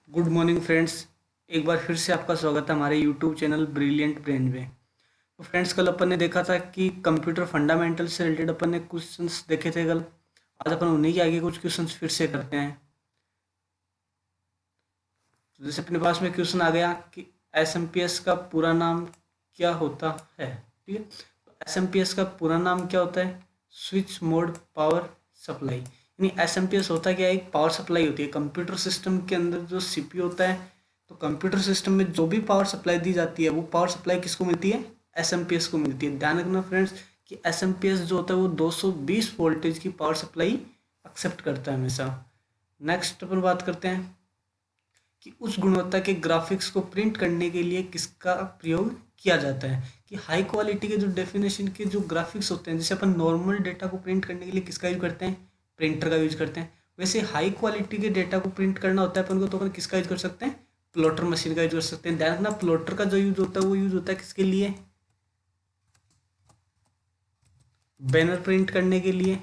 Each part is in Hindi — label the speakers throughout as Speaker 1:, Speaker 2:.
Speaker 1: Good morning friends. एक बार फिर से आपका स्वागत है हमारे यूट्यूब चैनल ब्रिलियंट ब्रेन में। तो फ्रेंड्स, कल अपन ने देखा था कि कंप्यूटर फंडामेंटल से रिलेटेड अपन ने क्वेश्चंस देखे थे कल। आज अपन उन्हीं के आगे कुछ क्वेश्चंस फिर से करते हैं। तो जैसे अपने पास में क्वेश्चन आ गया कि एसएमपीएस का पूरा नाम क्या होता है। ठीक है, तो एसएमपीएस का पूरा नाम क्या होता है? Switch mode power supply. यानी एसएमपीएस होता क्या है? एक पावर सप्लाई होती है कंप्यूटर सिस्टम के अंदर जो सीपीयू होता है। तो कंप्यूटर सिस्टम में जो भी पावर सप्लाई दी जाती है वो पावर सप्लाई किसको मिलती है? एसएमपीएस को मिलती है। ध्यान रखना फ्रेंड्स कि एसएमपीएस जो होता है वो 220 वोल्टेज की पावर सप्लाई एक्सेप्ट करता है हमेशा। नेक्स्ट अपन बात करते हैं कि उच्च गुणवत्ता के ग्राफिक्स को प्रिंट करने के लिए किसका प्रयोग किया जाता है। कि हाई क्वालिटी के जो डेफिनेशन के जो ग्राफिक्स होते हैं, जैसे अपन नॉर्मल डेटा को प्रिंट करने के लिए किसका यूज करते हैं? प्रिंटर का यूज करते हैं। वैसे हाई क्वालिटी के डेटा को प्रिंट करना होता है अपन को, तो अपन किसका यूज कर सकते हैं? प्लॉटर मशीन का यूज कर सकते हैं। ध्यान रखना, प्लॉटर का जो यूज होता है वो यूज होता है किसके लिए? बैनर प्रिंट करने के लिए।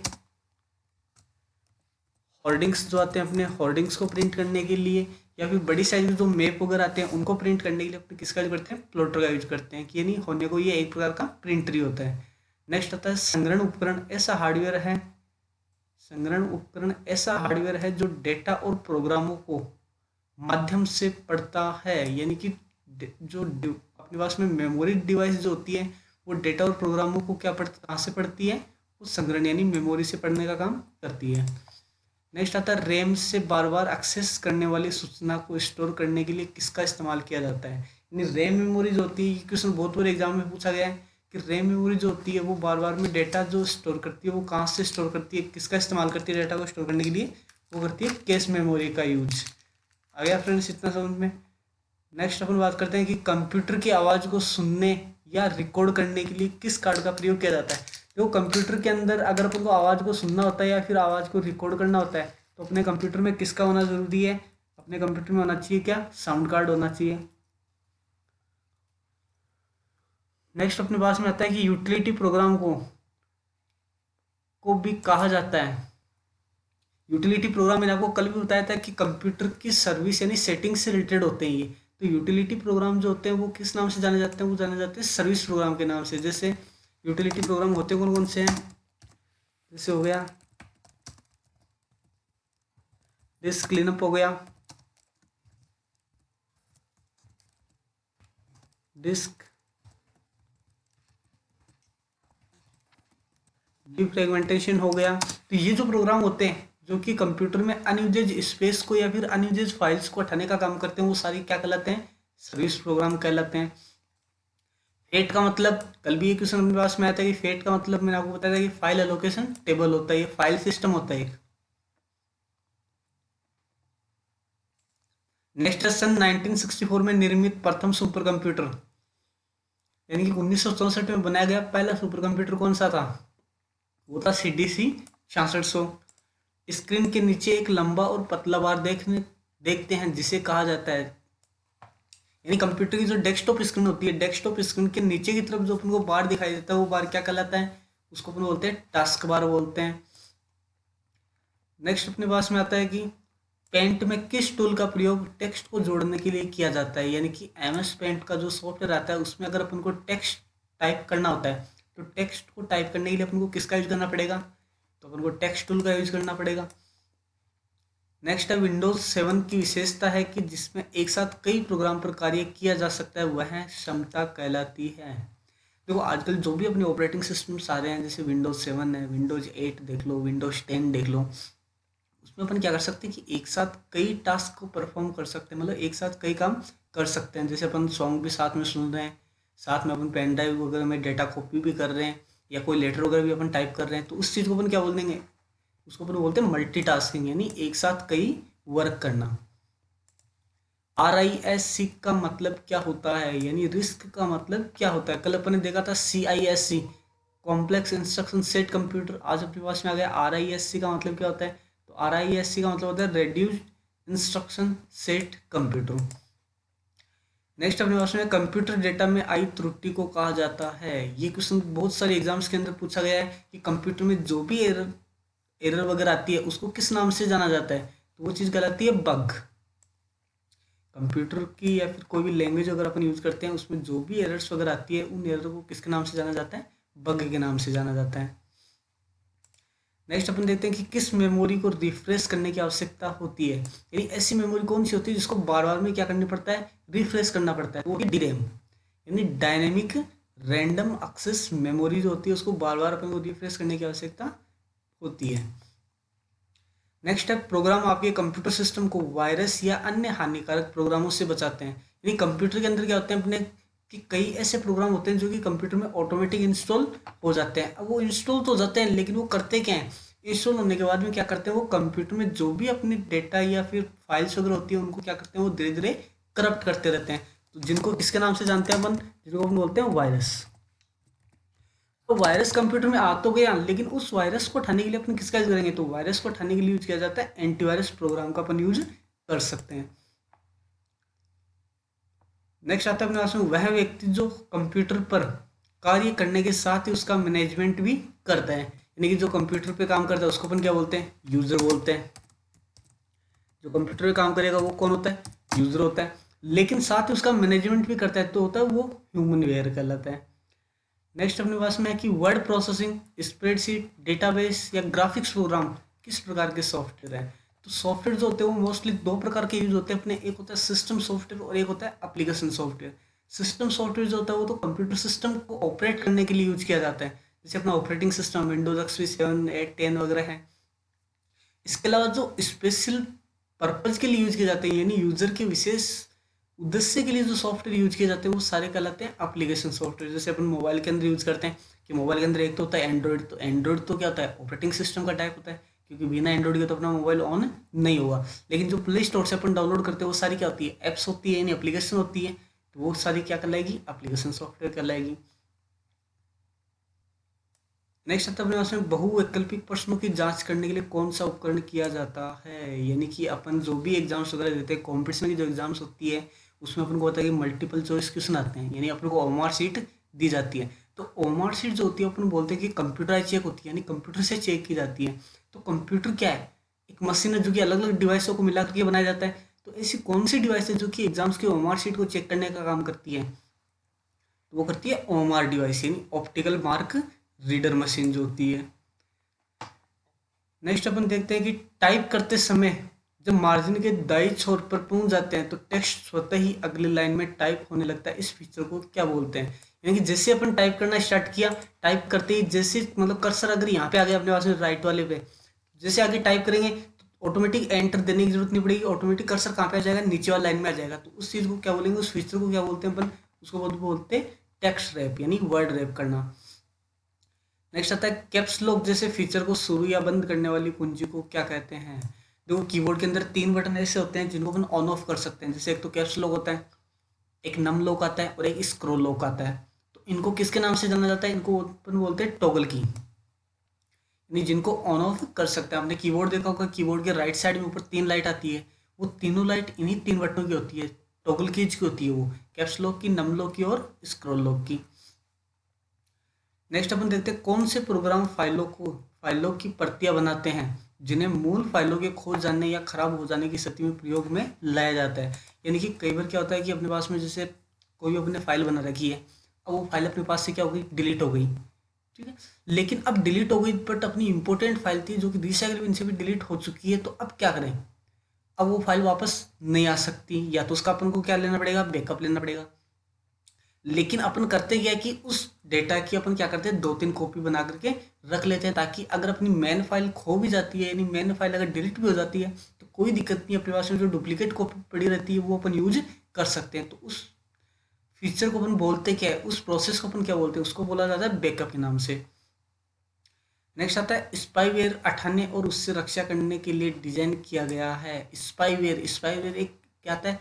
Speaker 1: होर्डिंग्स जो आते हैं अपने, होर्डिंग्स को प्रिंट करने के लिए, या फिर बड़ी साइज के जो मैप वगैरह आते हैं उनको प्रिंट करने के लिए अपने किसका यूज करते हैं? प्लॉटर का यूज करते हैं। कि यानी होने को ये एक प्रकार का प्रिंटर ही होता है। नेक्स्ट आता है संग्रहण उपकरण ऐसा हार्डवेयर है। संग्रहण उपकरण ऐसा हार्डवेयर है जो डेटा और प्रोग्रामों को माध्यम से पढ़ता है। यानी कि अपने पास में मेमोरी डिवाइस जो होती है वो डेटा और प्रोग्रामों को क्या पढ़ता, कहाँ से पढ़ती है? वो संग्रहण यानी मेमोरी से पढ़ने का काम करती है। नेक्स्ट आता है रैम से बार बार एक्सेस करने वाली सूचना को स्टोर करने के लिए किसका इस्तेमाल किया जाता है। यानी रैम मेमोरी जो होती है, ये क्वेश्चन बहुत बार एग्जाम में पूछा गया है कि रैम मेमोरी जो होती है वो बार बार में डेटा जो स्टोर करती है वो कहाँ से स्टोर करती है, किसका इस्तेमाल करती है डेटा को स्टोर करने के लिए? वो करती है कैश मेमोरी का यूज। आ गया फ्रेंड्स इतना समझ में? नेक्स्ट अपन बात करते हैं कि कंप्यूटर की आवाज़ को सुनने या रिकॉर्ड करने के लिए किस कार्ड का प्रयोग किया जाता है। देखो, कंप्यूटर के अंदर अगर अपन को आवाज़ को सुनना होता है या फिर आवाज़ को रिकॉर्ड करना होता है तो अपने कंप्यूटर में किसका होना ज़रूरी है? अपने कंप्यूटर में होना चाहिए क्या? साउंड कार्ड होना चाहिए। नेक्स्ट अपने पास में आता है कि यूटिलिटी प्रोग्राम को भी कहा जाता है। यूटिलिटी प्रोग्राम मैंने आपको कल भी बताया था कि कंप्यूटर की सर्विस यानी सेटिंग से रिलेटेड होते हैं ये। तो यूटिलिटी प्रोग्राम जो होते हैं वो किस नाम से जाने जाते हैं? वो जाने जाते हैं सर्विस प्रोग्राम के नाम से। जैसे यूटिलिटी प्रोग्राम होते कौन कौन से हैं? जैसे हो गया डिस्क क्लीनअप, हो गया डिस्क डिफ्रेगमेंटेशन, हो गया। तो ये जो प्रोग्राम होते हैं जो कि कंप्यूटर में अनयूजेज स्पेस को या फिर अनयूजेज फाइल्स को हटाने का काम करते हैं, वो सारी क्या कहलाते हैं? सर्विस प्रोग्राम कहलाते हैं। फेट का मतलब, कल भी ये क्वेश्चन अपने पास में आया था कि फेट का मतलब मैंने आपको बताया था कि फाइल एलोकेशन टेबल होता है, ये फाइल सिस्टम होता है एक। नेक्स्ट है सन 1964 में निर्मित प्रथम सुपर कंप्यूटर, यानी कि 1964 में बनाया गया पहला सुपर कंप्यूटर कौन सा था? वो था CDC 6600। स्क्रीन के नीचे एक लंबा और पतला बार देखते हैं जिसे कहा जाता है, यानी कंप्यूटर की जो डेस्कटॉप स्क्रीन होती है, डेस्कटॉप स्क्रीन के नीचे की तरफ जो अपन को बार दिखाई देता है वो बार क्या कहलाता है? उसको अपन बोलते हैं टास्क बार बोलते हैं। नेक्स्ट अपने पास में आता है कि पेंट में किस टूल का प्रयोग टेक्स्ट को जोड़ने के लिए किया जाता है। यानी कि MS पेंट का जो सॉफ्टवेयर आता है उसमें अगर अपन को टेक्स्ट टाइप करना होता है तो टेक्स्ट को टाइप करने के लिए अपन को किसका यूज करना पड़ेगा? तो अपन को टेक्स्ट टूल का यूज करना पड़ेगा। नेक्स्ट है विंडोज 7 की विशेषता है कि जिसमें एक साथ कई प्रोग्राम पर कार्य किया जा सकता है, वह क्षमता कहलाती है। देखो, आजकल जो भी अपने ऑपरेटिंग सिस्टम्स आ रहे हैं, जैसे विंडोज 7 है, विंडोज 8 देख लो, विंडोज 10 देख लो, उसमें अपन क्या कर सकते हैं कि एक साथ कई टास्क को परफॉर्म कर सकते हैं, मतलब एक साथ कई काम कर सकते हैं। जैसे अपन सॉन्ग भी साथ में सुन रहे हैं, साथ में अपन पेन ड्राइव वगैरह में डेटा कॉपी भी कर रहे हैं, या कोई लेटर वगैरह भी अपन टाइप कर रहे हैं, तो उस चीज़ को अपन क्या बोल देंगे? उसको अपन बोलते हैं मल्टीटास्किंग, यानी एक साथ कई वर्क करना। RISC का मतलब क्या होता है? यानी रिस्क का मतलब क्या होता है? कल अपन ने देखा था CISC, complex instruction set computer. आज अपने पास में आ गया RISC का मतलब क्या होता है? तो RISC का मतलब होता है reduced instruction set computer. Next अपने पास में कंप्यूटर डेटा में आई त्रुटि को कहा जाता है। ये क्वेश्चन बहुत सारे एग्जाम्स के अंदर पूछा गया है कि कंप्यूटर में जो भी एरर एरर वगैरह आती है उसको किस नाम से जाना जाता है? तो वो चीज़ कहलाती है बग। कंप्यूटर की या फिर कोई भी लैंग्वेज अगर अपन यूज़ करते हैं उसमें जो भी एरर्स वगैरह आती है उन एरर को किसके नाम से जाना जाता है, बग के नाम से जाना जाता है। नेक्स्ट अपन देखते हैं कि किस मेमोरी को रिफ्रेश करने की आवश्यकता होती है, यानी ऐसी मेमोरी कौन सी होती है जिसको बार बार में क्या करना पड़ता है, रिफ्रेश करना पड़ता है, वो DRAM यानी डायनेमिक रैंडम एक्सेस मेमोरी जो होती है उसको बार बार अपन को रिफ्रेश करने की आवश्यकता होती है। नेक्स्ट है प्रोग्राम आपके कंप्यूटर सिस्टम को वायरस या अन्य हानिकारक प्रोग्रामों से बचाते हैं, यानी कंप्यूटर के अंदर क्या होते हैं अपने कि कई ऐसे प्रोग्राम होते हैं जो कि कंप्यूटर में ऑटोमेटिक इंस्टॉल हो जाते हैं। अब वो इंस्टॉल तो हो जाते हैं लेकिन वो करते क्या हैं, इंस्टॉल होने के बाद में क्या करते हैं, वो कंप्यूटर में जो भी अपनी डेटा या फिर फाइल्स वगैरह होती है उनको क्या करते हैं, वो धीरे धीरे करप्ट करते रहते हैं। तो जिनको किसके नाम से जानते हैं अपन, जिनको अपन बोलते हैं वायरस। तो वायरस कंप्यूटर में आ तो गया लेकिन उस वायरस को हटाने के लिए अपन किसका यूज करेंगे, तो वायरस को हटाने के लिए यूज किया जाता है एंटीवायरस प्रोग्राम का अपन यूज कर सकते हैं। नेक्स्ट आता है अपने पास में वह व्यक्ति जो कंप्यूटर पर कार्य करने के साथ ही उसका मैनेजमेंट भी करता है, यानी कि जो कंप्यूटर पे काम करता है उसको अपन क्या बोलते हैं, यूजर बोलते हैं। जो कंप्यूटर पे काम करेगा वो कौन होता है, यूजर होता है, लेकिन साथ ही उसका मैनेजमेंट भी करता है तो होता है वो ह्यूमन वेयर कहलाता है। नेक्स्ट अपने पास में है कि वर्ड प्रोसेसिंग, स्प्रेडशीट, डेटाबेस या ग्राफिक्स प्रोग्राम किस प्रकार के सॉफ्टवेयर है। तो सॉफ्टवेयर जो होते हैं वो मोस्टली दो प्रकार के यूज होते हैं अपने, एक होता है सिस्टम सॉफ्टवेयर और एक होता है एप्लीकेशन सॉफ्टवेयर। सिस्टम सॉफ्टवेयर जो होता है वो तो कंप्यूटर सिस्टम को ऑपरेट करने के लिए यूज किया जाता है, जैसे अपना ऑपरेटिंग सिस्टम विंडोज XP 7, 8, 10 वगैरह है। इसके अलावा जो स्पेशल पर्पज के लिए यूज किए जाते हैं यानी यूजर के विशेष उद्देश्य के लिए जो सॉफ्टवेयर यूज किए जाते हैं वो सारे कहलाते हैं एप्लीकेशन सॉफ्टवेयर। जैसे अपन मोबाइल के अंदर यूज करते हैं कि मोबाइल के अंदर एक तो होता है एंड्रॉइड, तो एंड्रॉइड तो क्या होता है, ऑपरेटिंग सिस्टम का टाइप होता है, क्योंकि बिना एंड्रॉइड के तो अपना मोबाइल ऑन नहीं होगा। लेकिन जो प्ले स्टोर से अपन डाउनलोड करते हैं वो सारी क्या होती है, एप्स होती है यानी एप्लीकेशन होती है, तो वो सारी क्या कहलाएगी, एप्लीकेशन सॉफ्टवेयर कहलाएगी। नेक्स्ट आता है अपने पास में बहुवैकल्पिक प्रश्नों की जांच करने के लिए कौन सा उपकरण किया जाता है, यानी कि अपन जो भी एग्जाम्स वगैरह देते हैं, कॉम्पिटिशन की जो एग्जाम्स होती है उसमें अपन को होता है कि मल्टीपल चॉइस क्वेश्चन आते हैं, यानी अपन को ओमार शीट दी जाती है। तो ओमार शीट जो होती है अपन बोलते हैं कि कंप्यूटराइज चेक होती है, यानी कंप्यूटर से चेक की जाती है। तो कंप्यूटर क्या है, एक मशीन है जो कि अलग अलग डिवाइसों को मिला करके बनाया जाता है। तो ऐसी कौन सी डिवाइस है जो कि एग्जाम्स की ओमार शीट को चेक करने का काम करती है, तो वो करती है ओमार डिवाइस यानी ऑप्टिकल मार्क रीडर मशीन जो होती है। नेक्स्ट अपन देखते हैं कि टाइप करते समय जब मार्जिन के दाईं छोर पर पहुंच जाते हैं तो टेक्स्ट स्वतः ही अगली लाइन में टाइप होने लगता है, इस फीचर को क्या बोलते हैं। यानी कि जैसे अपन टाइप करना स्टार्ट किया, टाइप करते ही जैसे मतलब कर्सर अगर यहाँ पे आ गया अपने पास में राइट वाले पे, जैसे आगे टाइप करेंगे तो ऑटोमेटिक एंटर देने की जरूरत नहीं पड़ेगी, ऑटोमेटिक कर्सर कहाँ पे आ जाएगा, नीचे वाली लाइन में आ जाएगा। तो उस चीज़ को क्या बोलेंगे, उस फीचर को क्या बोलते हैं अपन, उसको बोलते हैं टेक्स्ट रैप यानी वर्ड रैप करना। नेक्स्ट आता है कैप्स लॉक जैसे फीचर को शुरू या बंद करने वाली कुंजी को क्या कहते हैं। देखो कीबोर्ड के अंदर 3 बटन ऐसे होते हैं जिनको अपन ऑन ऑफ कर सकते हैं, जैसे एक तो कैप्स लॉक होता है, एक नम लॉक आता है और एक स्क्रॉल लॉक आता है। तो इनको किसके नाम से जाना जाता है, इनको अपन बोलते हैं टॉगल की, यानी जिनको ऑन ऑफ कर सकते हैं। आपने कीबोर्ड देखा होगा, कीबोर्ड के राइट साइड में ऊपर 3 लाइट आती है, वो तीनों लाइट इन्हीं 3 बटनों की होती है, टॉगल कीज की होती है, वो कैप्स लॉक की, नम लॉक की और स्क्रॉल लॉक की। नेक्स्ट अपन देखते हैं कौन से प्रोग्राम फाइलों की प्रतियां बनाते हैं जिन्हें मूल फाइलों के खो जाने या खराब हो जाने की स्थिति में प्रयोग में लाया जाता है। यानी कि कई बार क्या होता है कि अपने पास में जैसे कोई भी अपने फाइल बना रखी है, अब वो फाइल अपने पास से क्या हो गई, डिलीट हो गई, ठीक है। लेकिन अब डिलीट हो गई बट अपनी इंपॉर्टेंट फाइल थी जो कि रिसाइकल बिन से भी डिलीट हो चुकी है, तो अब क्या करें, अब वो फाइल वापस नहीं आ सकती, या तो उसका अपन को क्या लेना पड़ेगा, बैकअप लेना पड़ेगा। लेकिन अपन करते क्या है कि उस डेटा की अपन क्या करते हैं, 2-3 कॉपी बना करके रख लेते हैं, ताकि अगर अपनी मेन फाइल खो भी जाती है यानी मेन फाइल अगर डिलीट भी हो जाती है तो कोई दिक्कत नहीं, अपने पास में जो डुप्लीकेट कॉपी पड़ी रहती है वो अपन यूज कर सकते हैं। तो उस फीचर को अपन बोलते क्या है, उस प्रोसेस को अपन क्या बोलते हैं, उसको बोला जाता है बैकअप के नाम से। नेक्स्ट आता है स्पाईवेयर हटाने और उससे रक्षा करने के लिए डिजाइन किया गया है। स्पाईवेयर, स्पाईवेयर एक क्या आता है,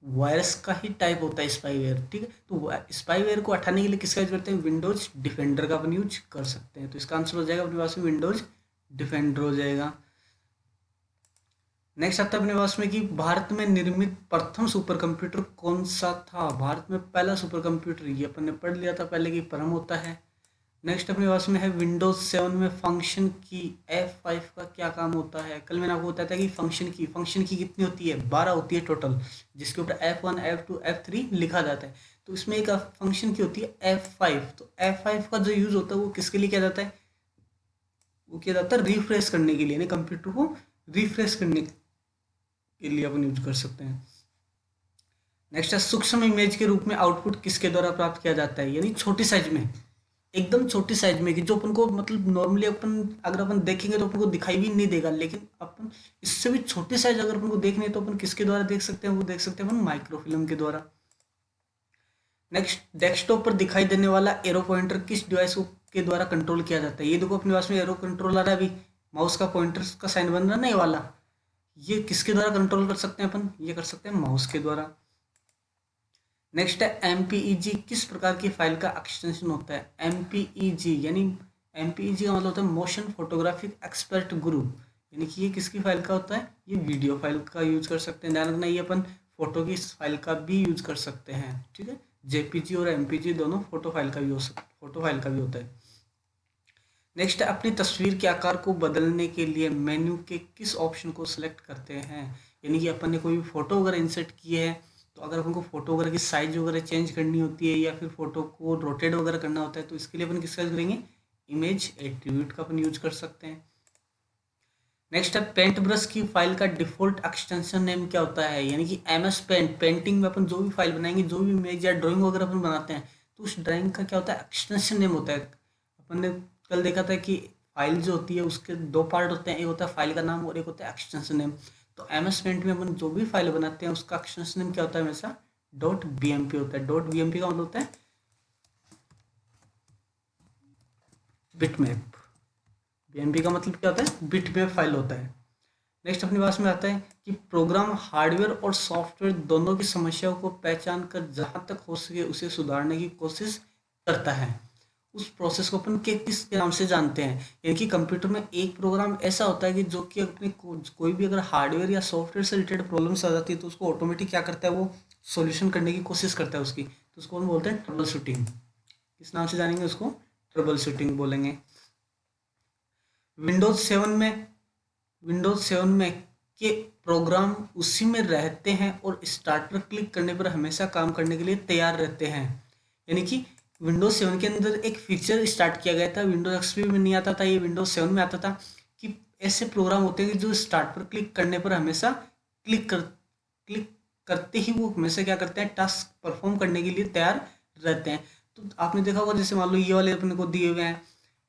Speaker 1: वायरस का ही टाइप होता है स्पाईवेयर, ठीक है। तो स्पाईवेयर को हटाने के लिए किसका यूज करते हैं, विंडोज डिफेंडर का अपन यूज कर सकते हैं। तो इसका आंसर हो जाएगा अपने पास में विंडोज डिफेंडर हो जाएगा। नेक्स्ट आता है अपने पास में कि भारत में निर्मित प्रथम सुपर कंप्यूटर कौन सा था। भारत में पहला सुपर कंप्यूटर, ये अपन ने पढ़ लिया था पहले कि परम होता है, नेक्स्ट अपने पास में है विंडोज 7 में फंक्शन की। F5 का क्या काम होता है? कल मैंने आपको बताया था कि फंक्शन की कितनी होती है? 12 होती है टोटल, जिसके ऊपर F1 F2 F3 लिखा जाता है। तो इसमें एक फंक्शन की होती है F5। तो F5 का जो यूज होता है वो किसके लिए किया जाता है? वो किया जाता है रिफ्रेश करने के लिए, यानी कंप्यूटर को रिफ्रेश करने के लिए अपन यूज कर सकते हैं। नेक्स्ट है सूक्ष्म इमेज के रूप में आउटपुट किसके द्वारा प्राप्त किया जाता है? यानी छोटी साइज में, एकदम छोटी साइज में, कि जो अपन को मतलब नॉर्मली अपन अगर अपन देखेंगे तो अपन को दिखाई भी नहीं देगा, लेकिन अपन इससे भी छोटी साइज अगर अपन को देखनी है तो अपन किसके द्वारा देख सकते हैं? वो देख सकते हैं अपन माइक्रोफिल्म के द्वारा। नेक्स्ट, डेस्कटॉप पर दिखाई देने वाला एरो पॉइंटर किस डिवाइस के द्वारा कंट्रोल किया जाता है? ये देखो अपने पास में एरो कंट्रोल आ रहा है, अभी माउस का पॉइंटर का साइन बन रहा है ना ये वाला, ये किसके द्वारा कंट्रोल कर सकते हैं अपन? ये कर सकते हैं माउस के द्वारा। नेक्स्ट है एमपीईजी किस प्रकार की फाइल का एक्सटेंशन होता है? एमपीईजी यानी एमपीईजी का मतलब होता है मोशन फोटोग्राफिक एक्सपर्ट ग्रुप, यानी कि ये किसकी फाइल का होता है? ये वीडियो फाइल का यूज कर सकते हैं। ध्यान रखना ये अपन फोटो की फाइल का भी यूज कर सकते हैं, ठीक है। जेपीजी और एमपीजी दोनों फोटो फाइल का भी फोटो फाइल का भी होता है। नेक्स्ट, अपनी तस्वीर के आकार को बदलने के लिए मेन्यू के किस ऑप्शन को सिलेक्ट करते हैं? यानी कि अपन ने कोई भी फोटो वगैरह इंसर्ट की है, तो अगर अपन को फोटो वगैरह की साइज वगैरह चेंज करनी होती है या फिर फोटो को रोटेट वगैरह करना होता है, तो इसके लिए अपन किसका यूज करेंगे? इमेज एट्रीब्यूट का अपन यूज कर सकते हैं। नेक्स्ट है पेंट ब्रश की फाइल का डिफॉल्ट एक्सटेंशन नेम क्या होता है? यानी कि एमएस पेंट, पेंटिंग में अपन जो भी फाइल बनाएंगे, जो भी इमेज या ड्राइंग वगैरह अपन बनाते हैं, तो उस ड्राइंग का क्या होता है? एक्सटेंशन नेम होता है। अपन ने कल देखा था कि फाइल जो होती है उसके दो पार्ट होते हैं, एक होता है फाइल का नाम और एक होता है एक्सटेंशन नेम। तो एमएस पेंट में अपन जो भी फाइल बनाते हैं उसका एक्सटेंशन नेम क्या होता है? हमेशा .bmp होता है। .bmp का मतलब होता है बिटमैप। बीएमपी का मतलब क्या होता है? बिटमैप फाइल होता है। नेक्स्ट अपने पास में आता है कि प्रोग्राम हार्डवेयर और सॉफ्टवेयर दोनों की समस्याओं को पहचान कर जहाँ तक हो सके उसे सुधारने की कोशिश करता है। उस प्रोसेस को अपन के किस नाम से जानते हैं? यानी कि कंप्यूटर में एक प्रोग्राम ऐसा होता है कि जो कि अपने कोई भी अगर हार्डवेयर या सॉफ्टवेयर से रिलेटेड प्रॉब्लम्स आ जाती है तो उसको ऑटोमेटिक क्या करता है? वो सॉल्यूशन करने की कोशिश करता है उसकी, तो उसको हम बोलते हैं ट्रबल शूटिंग। किस नाम से जानेंगे उसको? ट्रबल शूटिंग बोलेंगे। विंडोज सेवन में विंडोज 7 में के प्रोग्राम उसी में रहते हैं और स्टार्ट पर क्लिक करने पर हमेशा काम करने के लिए तैयार रहते हैं। यानी कि विंडोज 7 के अंदर एक फीचर स्टार्ट किया गया था, विंडोज एक्सपी में नहीं आता था, ये विंडोज 7 में आता था, कि ऐसे प्रोग्राम होते हैं कि जो स्टार्ट पर क्लिक करने पर हमेशा क्लिक करते ही वो हमेशा क्या करते हैं? टास्क परफॉर्म करने के लिए तैयार रहते हैं। तो आपने देखा होगा, जैसे मान लो ये वाले अपने को दिए हुए हैं,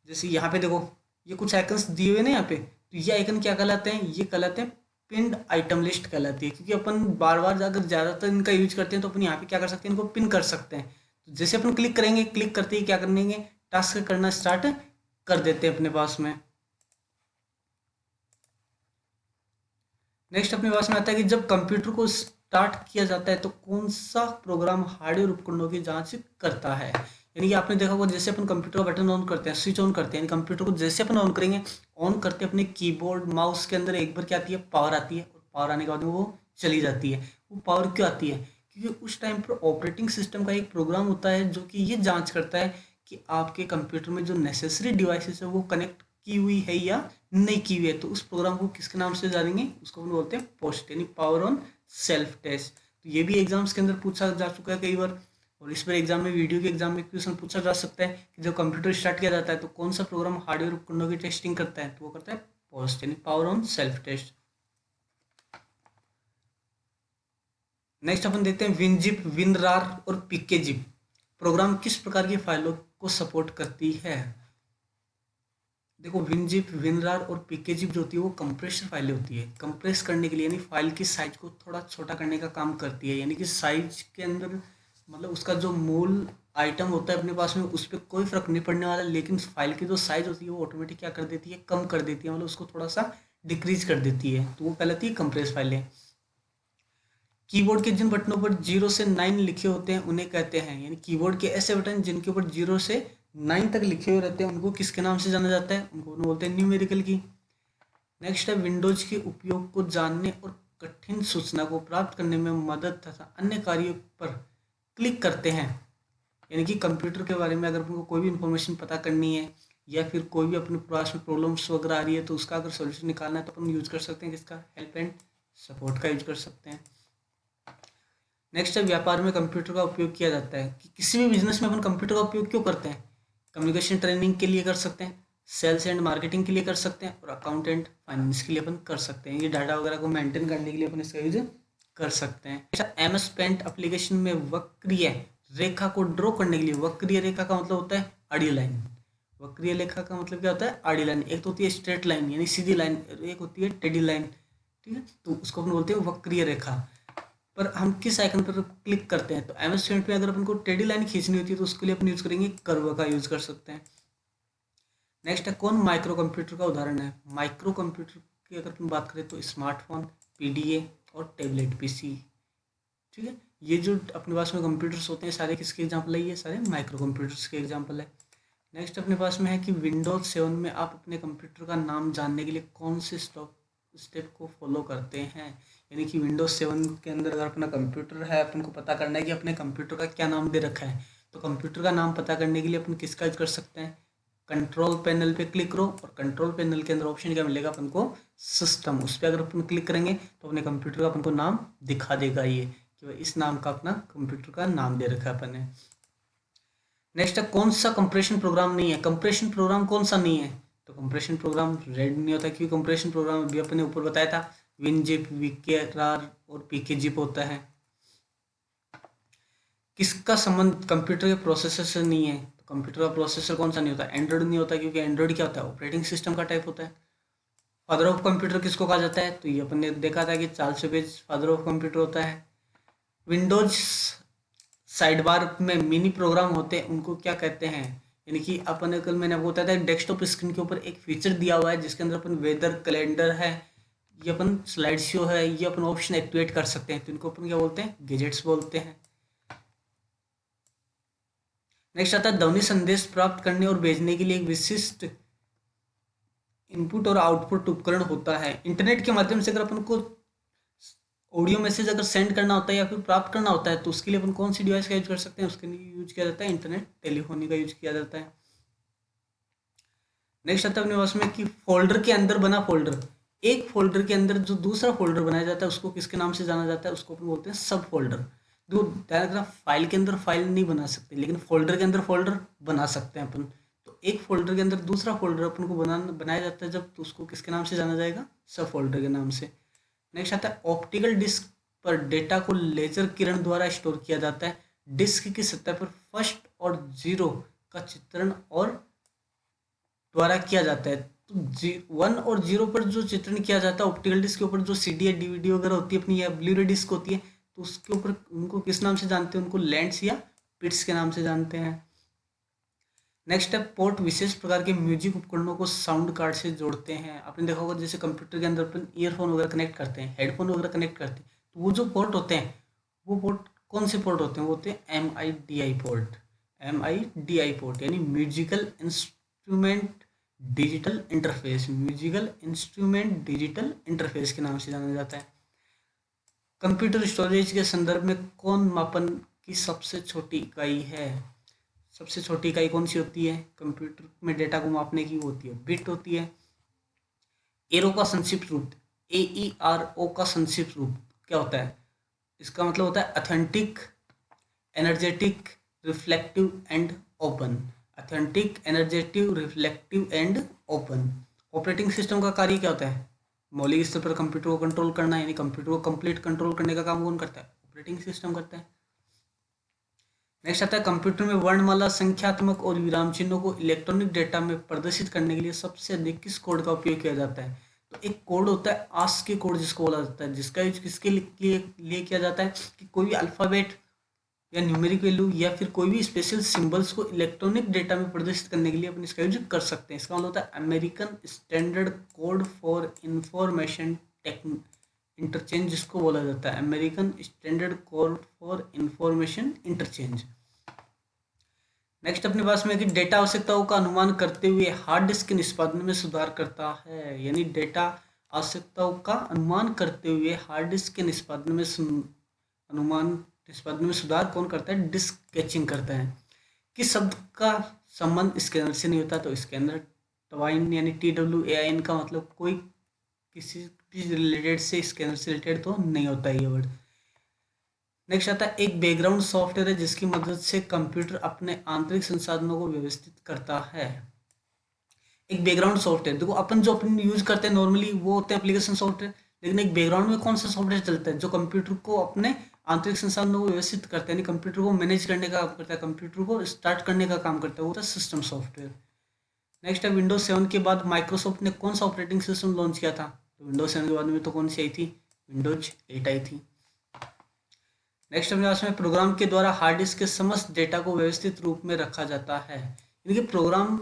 Speaker 1: जैसे यहाँ पे देखो ये कुछ आइकन्स दिए हुए ना यहाँ पे, तो ये आइकन क्या कहलाते हैं? ये कहलाते हैं पिन्ड आइटम लिस्ट कहलाती है, क्योंकि अपन बार बार अगर ज़्यादातर इनका यूज करते हैं तो अपन यहाँ पे क्या कर सकते हैं? इनको पिन कर सकते हैं। तो जैसे अपन क्लिक करेंगे, क्लिक करते ही क्या करेंगे? टास्क करना स्टार्ट कर देते हैं अपने पास में। नेक्स्ट अपने पास में आता है कि जब कंप्यूटर को स्टार्ट किया जाता है तो कौन सा प्रोग्राम हार्डवेयर उपकरणों की जांच करता है? यानी कि आपने देखा होगा, जैसे अपन कंप्यूटर का बटन ऑन करते हैं, स्विच ऑन करते हैं, यानी कंप्यूटर को जैसे अपन ऑन करेंगे, ऑन करते अपने कीबोर्ड माउस के अंदर एक बार क्या आती है? पावर आती है, और पावर आने के बाद में वो चली जाती है। वो पावर क्यों आती है? क्योंकि उस टाइम पर ऑपरेटिंग सिस्टम का एक प्रोग्राम होता है जो कि ये जांच करता है कि आपके कंप्यूटर में जो नेसेसरी डिवाइसेस है वो कनेक्ट की हुई है या नहीं की हुई है। तो उस प्रोग्राम को किसके नाम से जानेंगे? उसको हम बोलते हैं पोस्ट, यानी पावर ऑन सेल्फ टेस्ट। तो ये भी एग्जाम्स के अंदर पूछा जा चुका है कई बार, और इस पर एग्जाम में, वीडियो के एग्जाम में क्वेश्चन पूछा जा सकता है कि जब कंप्यूटर स्टार्ट किया जाता है तो कौन सा प्रोग्राम हार्डवेयर उपकरणों की टेस्टिंग करता है? तो वो करता है पोस्ट, यानी power on self test. Next अपन देखते हैं विनजिप, विनरार और पीकेजिप प्रोग्राम किस प्रकार की फाइलों को सपोर्ट करती है? देखो विनजिप, विनरार और पीकेजिप जो होती है वो कंप्रेसर फाइलें होती है, कंप्रेस करने के लिए, यानी फाइल की साइज को थोड़ा छोटा करने का काम करती है। यानी कि साइज के अंदर मतलब उसका जो मूल आइटम होता है अपने पास में उस पर कोई फर्क नहीं पड़ने वाला, लेकिन फाइल की जो साइज होती है वो ऑटोमेटिक क्या कर देती है? कम कर देती है, मतलब उसको थोड़ा सा डिक्रीज कर देती है, तो वो कहलाती है कंप्रेस फाइलें। कीबोर्ड के जिन बटनों पर 0 से 9 लिखे होते हैं उन्हें कहते हैं, यानी कीबोर्ड के ऐसे बटन जिनके ऊपर 0 से 9 तक लिखे हुए रहते हैं उनको किसके नाम से जाना जाता है? उनको बोलते हैं न्यूमेरिकल की। नेक्स्ट है विंडोज के उपयोग को जानने और कठिन सूचना को प्राप्त करने में मदद तथा अन्य कार्यों पर क्लिक करते हैं, यानी कि कंप्यूटर के बारे में अगर आपको कोई भी इंफॉर्मेशन पता करनी है या फिर कोई भी अपने पास में प्रॉब्लम्स वगैरह आ रही है तो उसका अगर सोल्यूशन निकालना है तो अपन यूज कर सकते हैं किसका, हेल्प एंड सपोर्ट का यूज कर सकते हैं। नेक्स्ट है व्यापार में कंप्यूटर का उपयोग किया जाता है कि किसी भी बिजनेस में अपन कंप्यूटर का उपयोग क्यों करते हैं, कम्युनिकेशन ट्रेनिंग के लिए कर सकते हैं, सेल्स एंड मार्केटिंग के लिए कर सकते हैं और अकाउंट एंड फाइनेंस के लिए अपन कर सकते हैं। ये डाटा वगैरह को मेंटेन करने के लिए अपन इसका यूज कर सकते हैं। अच्छा, एमएस पेंट एप्लीकेशन में वक्रीय रेखा को ड्रॉ करने के लिए, वक्रीय रेखा का मतलब होता है आड़ी लाइन, वक्रीय रेखा का मतलब क्या होता है, आड़ी लाइन। एक तो होती है स्ट्रेट लाइन यानी सीधी लाइन, एक होती है टेढ़ी लाइन, ठीक है, तो उसको अपन बोलते हैं वक्रीय रेखा। पर हम किस आइकन पर क्लिक करते हैं, तो एमएस पेंट में अगर अपन को टेढ़ी लाइन खींचनी होती है तो उसके लिए अपन यूज करेंगे कर्व का यूज कर सकते हैं। नेक्स्ट है कौन माइक्रो कंप्यूटर का उदाहरण है, माइक्रो कंप्यूटर की अगर अपन बात करें तो स्मार्टफोन, पीडीए और टैबलेट पीसी, ठीक है, ये जो अपने पास में कंप्यूटर्स होते हैं सारे किसके एग्जाम्पल है, ये सारे माइक्रो कंप्यूटर्स के एग्जाम्पल है। नेक्स्ट अपने पास में है कि विंडोज 7 में आप अपने कंप्यूटर का नाम जानने के लिए कौन से स्टेप को फॉलो करते हैं, यानी कि विंडोज 7 के अंदर अगर अपना कंप्यूटर है, अपन को पता करना है कि अपने कंप्यूटर का क्या नाम दे रखा है, तो कंप्यूटर का नाम पता करने के लिए अपन किसका यूज कर सकते हैं, कंट्रोल पैनल पे क्लिक करो और कंट्रोल पैनल के अंदर ऑप्शन क्या मिलेगा अपन को, सिस्टम, उस पर अगर अपन क्लिक करेंगे तो अपने कंप्यूटर का अपन को नाम दिखा देगा ये कि भाई इस नाम का अपना कंप्यूटर का नाम दे रखा है अपन ने। नेक्स्ट है कौन सा कंप्रेशन प्रोग्राम नहीं है, कंप्रेशन प्रोग्राम कौन सा नहीं है, तो कंप्रेशन प्रोग्राम रेड नहीं होता क्योंकि कंप्रेशन प्रोग्राम अभी अपने ऊपर बताया था विनजिप, वीकेआर और पीकेजिप होता है। किसका संबंध कंप्यूटर के प्रोसेसर से नहीं है, तो कंप्यूटर का प्रोसेसर कौन सा नहीं होता, एंड्रॉइड नहीं होता क्योंकि एंड्रॉइड क्या होता है, ऑपरेटिंग सिस्टम का टाइप होता है। फादर ऑफ कंप्यूटर किसको कहा जाता है, तो ये अपन ने देखा था कि Charles Babbage father of computer होता है। विंडोज साइड बार में मिनी प्रोग्राम होते हैं उनको क्या कहते हैं, यानी कि अपन कल मैंने आपको बताया था डेस्कटॉप स्क्रीन के ऊपर एक फीचर दिया हुआ है जिसके अंदर अपन वेदर कैलेंडर है, ये अपन स्लाइड शो है, ये अपन ऑप्शन एक्टिवेट कर सकते हैं, तो इनको अपन क्या बोलते हैं, गैजेट्स बोलते हैं। नेक्स्ट आता है ध्वनि संदेश प्राप्त करने और भेजने के लिए एक विशिष्ट इनपुट और आउटपुट उपकरण होता है। इंटरनेट के माध्यम से अगर अपन को ऑडियो मैसेज अगर सेंड करना होता है या फिर प्राप्त करना होता है तो उसके लिए अपन कौन सी डिवाइस का यूज कर सकते हैं, उसके लिए यूज किया जाता है इंटरनेट टेलीफोनी का यूज किया जाता है। नेक्स्ट आता है अपने पास में कि फोल्डर के अंदर बना फोल्डर, एक फोल्डर के अंदर जो दूसरा फोल्डर बनाया जाता है उसको किसके नाम से जाना जाता है, उसको अपन बोलते हैं सब फोल्डर। जो ध्यान रखना फाइल के अंदर फाइल नहीं बना सकते लेकिन फोल्डर के अंदर फोल्डर बना सकते हैं अपन। तो एक फोल्डर के अंदर दूसरा फोल्डर अपन को बनाया जाता है जब, तो उसको किसके नाम से जाना जाएगा, सब फोल्डर के नाम से। नेक्स्ट आता है ऑप्टिकल डिस्क पर डेटा को लेजर किरण द्वारा स्टोर किया जाता है। डिस्क की सतह पर फर्स्ट और जीरो का चित्रण और द्वारा किया जाता है। तो 1 और 0 पर जो चित्रण किया जाता है ऑप्टिकल डिस्क के ऊपर, जो सीडी या डीवीडी वगैरह होती है अपनी या ब्लू रे डिस्क होती है, तो उसके ऊपर उनको किस नाम से जानते हैं, उनको लेंस या पिट्स के नाम से जानते हैं। नेक्स्ट है पोर्ट विशेष प्रकार के म्यूजिक उपकरणों को साउंड कार्ड से जोड़ते हैं। आपने देखा होगा जैसे कंप्यूटर के अंदर अपन ईयरफोन वगैरह कनेक्ट करते हैं, हेडफोन वगैरह कनेक्ट करते हैं, तो वो जो पोर्ट होते हैं वो पोर्ट कौन से पोर्ट होते हैं, वो होते हैं MIDI पोर्ट, MIDI पोर्ट यानी musical instrument digital interface, musical instrument digital interface के नाम से जाना जाता है। कंप्यूटर स्टोरेज के संदर्भ में कौन मापन की सबसे छोटी इकाई है, सबसे छोटी इकाई कौन सी होती है कंप्यूटर में डेटा को मापने की, वो होती है बिट होती है। एरो का संक्षिप्त रूप, AERO का संक्षिप्त रूप क्या होता है, इसका मतलब होता है authentic, energetic, reflective and open, authentic, energetic, reflective and open. Operating system का कार्य क्या होता है, मौलिक स्तर पर कंप्यूटर को कंट्रोल करना, यानी कंप्यूटर को कंप्लीट कंट्रोल करने का काम कौन करता है, ऑपरेटिंग सिस्टम करता है। नेक्स्ट आता है कंप्यूटर में वर्णमाला, संख्यात्मक और विराम चिन्हों को इलेक्ट्रॉनिक डेटा में प्रदर्शित करने के लिए सबसे अधिक किस कोड का उपयोग किया जाता है, तो एक कोड होता है ASCII कोड जिसको बोला जाता है, जिसका यूज किसके लिए किया जाता है कि कोई भी अल्फ़ाबेट या न्यूमेरिक वैल्यू या फिर कोई भी स्पेशल सिंबल्स को इलेक्ट्रॉनिक डेटा में प्रदर्शित करने के लिए अपन इसका यूज कर सकते हैं। इसका मतलब होता है American standard code for information interchange, जिसको बोला जाता है American standard code for information interchange. Next अपने पास में कि डेटा आवश्यकताओं का अनुमान करते हुए हार्ड डिस्क के निष्पादन में सुधार करता है, यानी डेटा आवश्यकताओं का अनुमान करते हुए हार्ड डिस्क के निष्पादन में सुधार कौन करता है, डिस्क कैचिंग करता है। किस शब्द का संबंध स्कैनर से नहीं होता? तो स्कैनर टवाइन यानी TWAIN का मतलब कोई किसी भी रिलेटेड से, स्कैनर से रिलेटेड तो नहीं होता ये वर्ड। नेक्स्ट आता है एक बैकग्राउंड सॉफ्टवेयर है जिसकी मदद से कंप्यूटर अपने आंतरिक संसाधनों को व्यवस्थित करता है। एक बैकग्राउंड सॉफ्टवेयर, देखो अपन जो अपन यूज करते हैं नॉर्मली वो होते हैं एप्लीकेशन सॉफ्टवेयर, लेकिन एक बैकग्राउंड में कौन सा सॉफ्टवेयर चलता है जो कंप्यूटर को अपने आंतरिक संसाधनों को व्यवस्थित करता है, यानी कंप्यूटर को मैनेज करने का काम करता है, कंप्यूटर को स्टार्ट करने का काम करता है, वो होता है सिस्टम सॉफ्टवेयर। नेक्स्ट है विंडोज 7 के बाद माइक्रोसॉफ्ट ने कौन सा ऑपरेटिंग सिस्टम लॉन्च किया था? तो विंडोज 7 के बाद में तो कौन सी आई थी? विंडोज 8 आई थी। नेक्स्ट अपने पास में प्रोग्राम के द्वारा हार्ड डिस्क के समस्त डेटा को व्यवस्थित रूप में रखा जाता है, यानी कि प्रोग्राम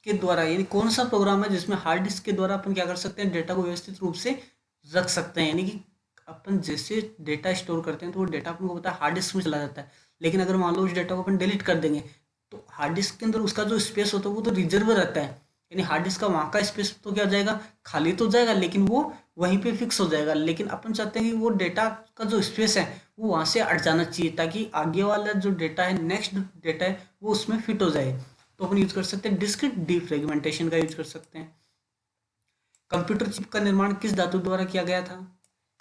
Speaker 1: के द्वारा, यानी कौन सा प्रोग्राम है जिसमें हार्ड डिस्क के द्वारा अपन क्या कर सकते हैं, डेटा को व्यवस्थित रूप से रख सकते हैं, यानी कि अपन जैसे डेटा स्टोर करते हैं तो वो डेटा अपन को पता है हार्ड डिस्क में चला जाता है, लेकिन अगर मान लो उस डेटा को अपन डिलीट कर देंगे तो हार्ड डिस्क के अंदर उसका जो स्पेस होता है वो तो रिजर्व रहता है, यानी हार्ड डिस्क का वहाँ का स्पेस तो क्या हो जाएगा, खाली तो जाएगा, लेकिन वो वहीं पे फिक्स हो जाएगा। लेकिन अपन चाहते हैं कि वो डेटा का जो स्पेस है वो वहाँ से हट जाना चाहिए ताकि आगे वाला जो डेटा है, नेक्स्ट डेटा है, वो उसमें फिट हो जाए। तो अपन यूज कर सकते हैं डिस्क डीफ्रेगमेंटेशन का यूज कर सकते हैं। कंप्यूटर चिप का निर्माण किस धातु द्वारा किया गया था?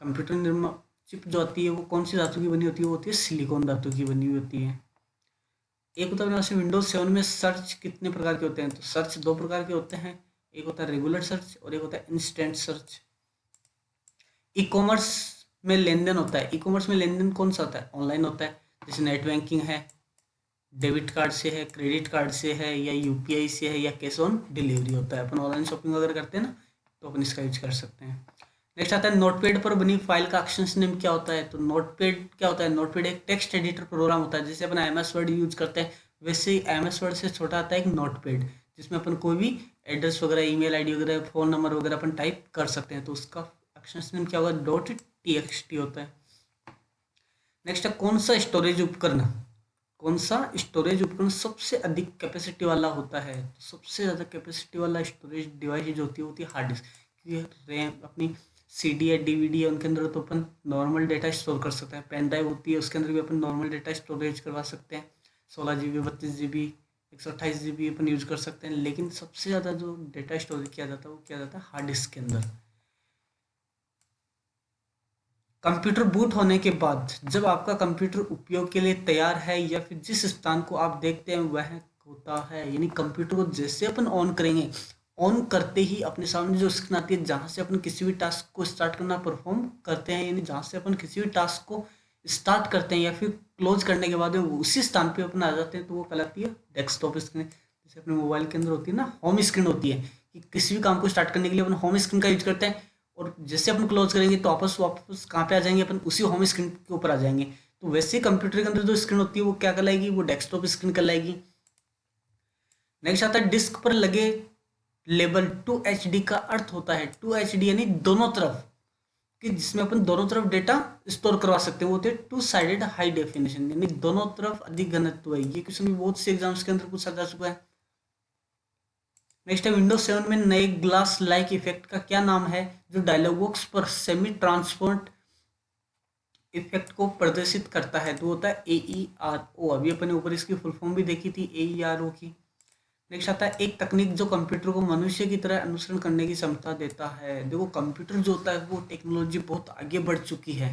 Speaker 1: कंप्यूटर निर्माण चिप जो आती है वो कौन सी धातु की बनी होती है? वो होती है सिलिकॉन धातु की बनी हुई होती है। एक होता है विंडोज 7 में सर्च कितने प्रकार के होते हैं? तो सर्च दो प्रकार के होते हैं, एक होता है रेगुलर सर्च और एक होता है इंस्टेंट सर्च। ई कॉमर्स में लेन देन होता है, ई कॉमर्स में लेन देन कौन सा होता है? ऑनलाइन होता है, जैसे नेट बैंकिंग है, डेबिट कार्ड से है, क्रेडिट कार्ड से है, या यूपीआई से है, या कैश ऑन डिलीवरी होता है। अपन ऑनलाइन शॉपिंग वगैरह करते हैं ना, तो अपन इसका यूज कर सकते हैं। नेक्स्ट आता है नोटपैड पर बनी फाइल का एक्सटेंशन नेम क्या होता है? तो नोटपैड क्या होता है? नोटपैड एक टेक्स्ट एडिटर प्रोग्राम होता है, जैसे अपन MS वर्ड यूज करते हैं वैसे ही MS वर्ड से छोटा आता है एक नोटपैड, जिसमें अपन कोई भी एड्रेस वगैरह, ईमेल आईडी वगैरह, फोन नंबर वगैरह अपन टाइप कर सकते हैं, तो उसका एक्सटेंशन नेम क्या होगा? .txt होता है। नेक्स्ट है कौन सा स्टोरेज उपकरण, कौन सा स्टोरेज उपकरण सबसे अधिक कैपेसिटी वाला होता है? तो सबसे ज़्यादा कैपेसिटी वाला स्टोरेज डिवाइस जो होती है हार्ड डिस्क, क्योंकि रैम अपनी CD या DVD है उनके अंदर तो अपन नॉर्मल डेटा स्टोर कर सकते हैं, पेन ड्राइव होती है उसके अंदर भी अपन नॉर्मल डेटा स्टोरेज करवा सकते हैं, 16 GB, 32 GB, 128 GB अपन यूज कर सकते हैं, लेकिन सबसे ज़्यादा जो डेटा स्टोरेज किया जाता है वो किया जाता है हार्ड डिस्क के अंदर। कंप्यूटर बूट होने के बाद जब आपका कंप्यूटर उपयोग के लिए तैयार है या फिर जिस स्थान को आप देखते हैं वह होता है, यानी कंप्यूटर को जैसे अपन ऑन करेंगे, ऑन करते ही अपने सामने जो स्क्रीन आती है जहाँ से अपन किसी भी टास्क को स्टार्ट करना परफॉर्म करते हैं, यानी जहाँ से अपन किसी भी टास्क को स्टार्ट करते हैं या फिर क्लोज करने के बाद में वो उसी स्थान पे अपन आ जाते हैं, तो वो कहलाती है डेस्कटॉप स्क्रीन। जैसे अपने मोबाइल के अंदर होती है ना होम स्क्रीन होती है, कि किसी भी काम को स्टार्ट करने के लिए अपन होम स्क्रीन का यूज करते हैं, और जैसे अपन क्लोज करेंगे तो वापस वापस कहाँ पे आ जाएंगे? अपन उसी होम स्क्रीन के ऊपर आ जाएंगे। तो वैसे ही कंप्यूटर के अंदर जो स्क्रीन होती है वो क्या कहलाएगी? वो डेस्कटॉप स्क्रीन कहलाएगी। नेक्स्ट आता है डिस्क पर लगे लेबल 2HD का अर्थ होता है 2HD यानी दोनों तरफ, कि जिसमें अपन दोनों तरफ डेटा स्टोर करवा सकते हैं, वो होते हैं टू साइडेड हाई डेफिनेशन, यानी दोनों तरफ अधिक घनत्व है। ये क्वेश्चन भी बहुत से एग्जाम्स के अंदर पूछा जा चुका है। नेक्स्ट है विंडोज 7 में नए ग्लास लाइक इफेक्ट का क्या नाम है जो डायलॉग बॉक्स पर सेमी ट्रांसपेरेंट इफेक्ट को प्रदर्शित करता है? तो होता है AERO। अभी अपने ऊपर इसकी फुल फॉर्म भी देखी थी AERO की। नेक्स्ट आता है एक तकनीक जो कंप्यूटर को मनुष्य की तरह अनुसरण करने की क्षमता देता है। देखो कंप्यूटर जो होता है वो टेक्नोलॉजी बहुत आगे बढ़ चुकी है।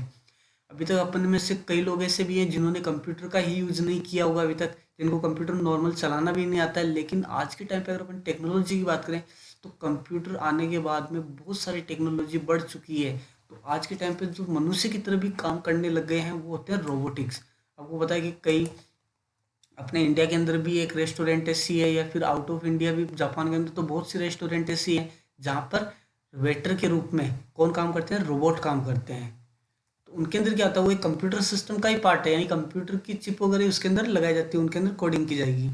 Speaker 1: अभी तक अपन में से कई लोग ऐसे भी हैं जिन्होंने कंप्यूटर का ही यूज नहीं किया होगा अभी तक, जिनको कंप्यूटर नॉर्मल चलाना भी नहीं आता है, लेकिन आज के टाइम पे अगर अपन टेक्नोलॉजी की बात करें तो कंप्यूटर आने के बाद में बहुत सारी टेक्नोलॉजी बढ़ चुकी है। तो आज के टाइम पे जो मनुष्य की तरह भी काम करने लग गए हैं वो होते हैं रोबोटिक्स। आपको पता है कि कई अपने इंडिया के अंदर भी एक रेस्टोरेंट ऐसी है, या फिर आउट ऑफ इंडिया भी जापान के अंदर तो बहुत सी रेस्टोरेंट ऐसी है जहाँ पर वेटर के रूप में कौन काम करते हैं? रोबोट काम करते हैं। तो उनके अंदर क्या होता है? वो एक कंप्यूटर सिस्टम का ही पार्ट है, यानी कंप्यूटर की चिप वगैरह उसके अंदर लगाई जाती है, उनके अंदर कोडिंग की जाएगी।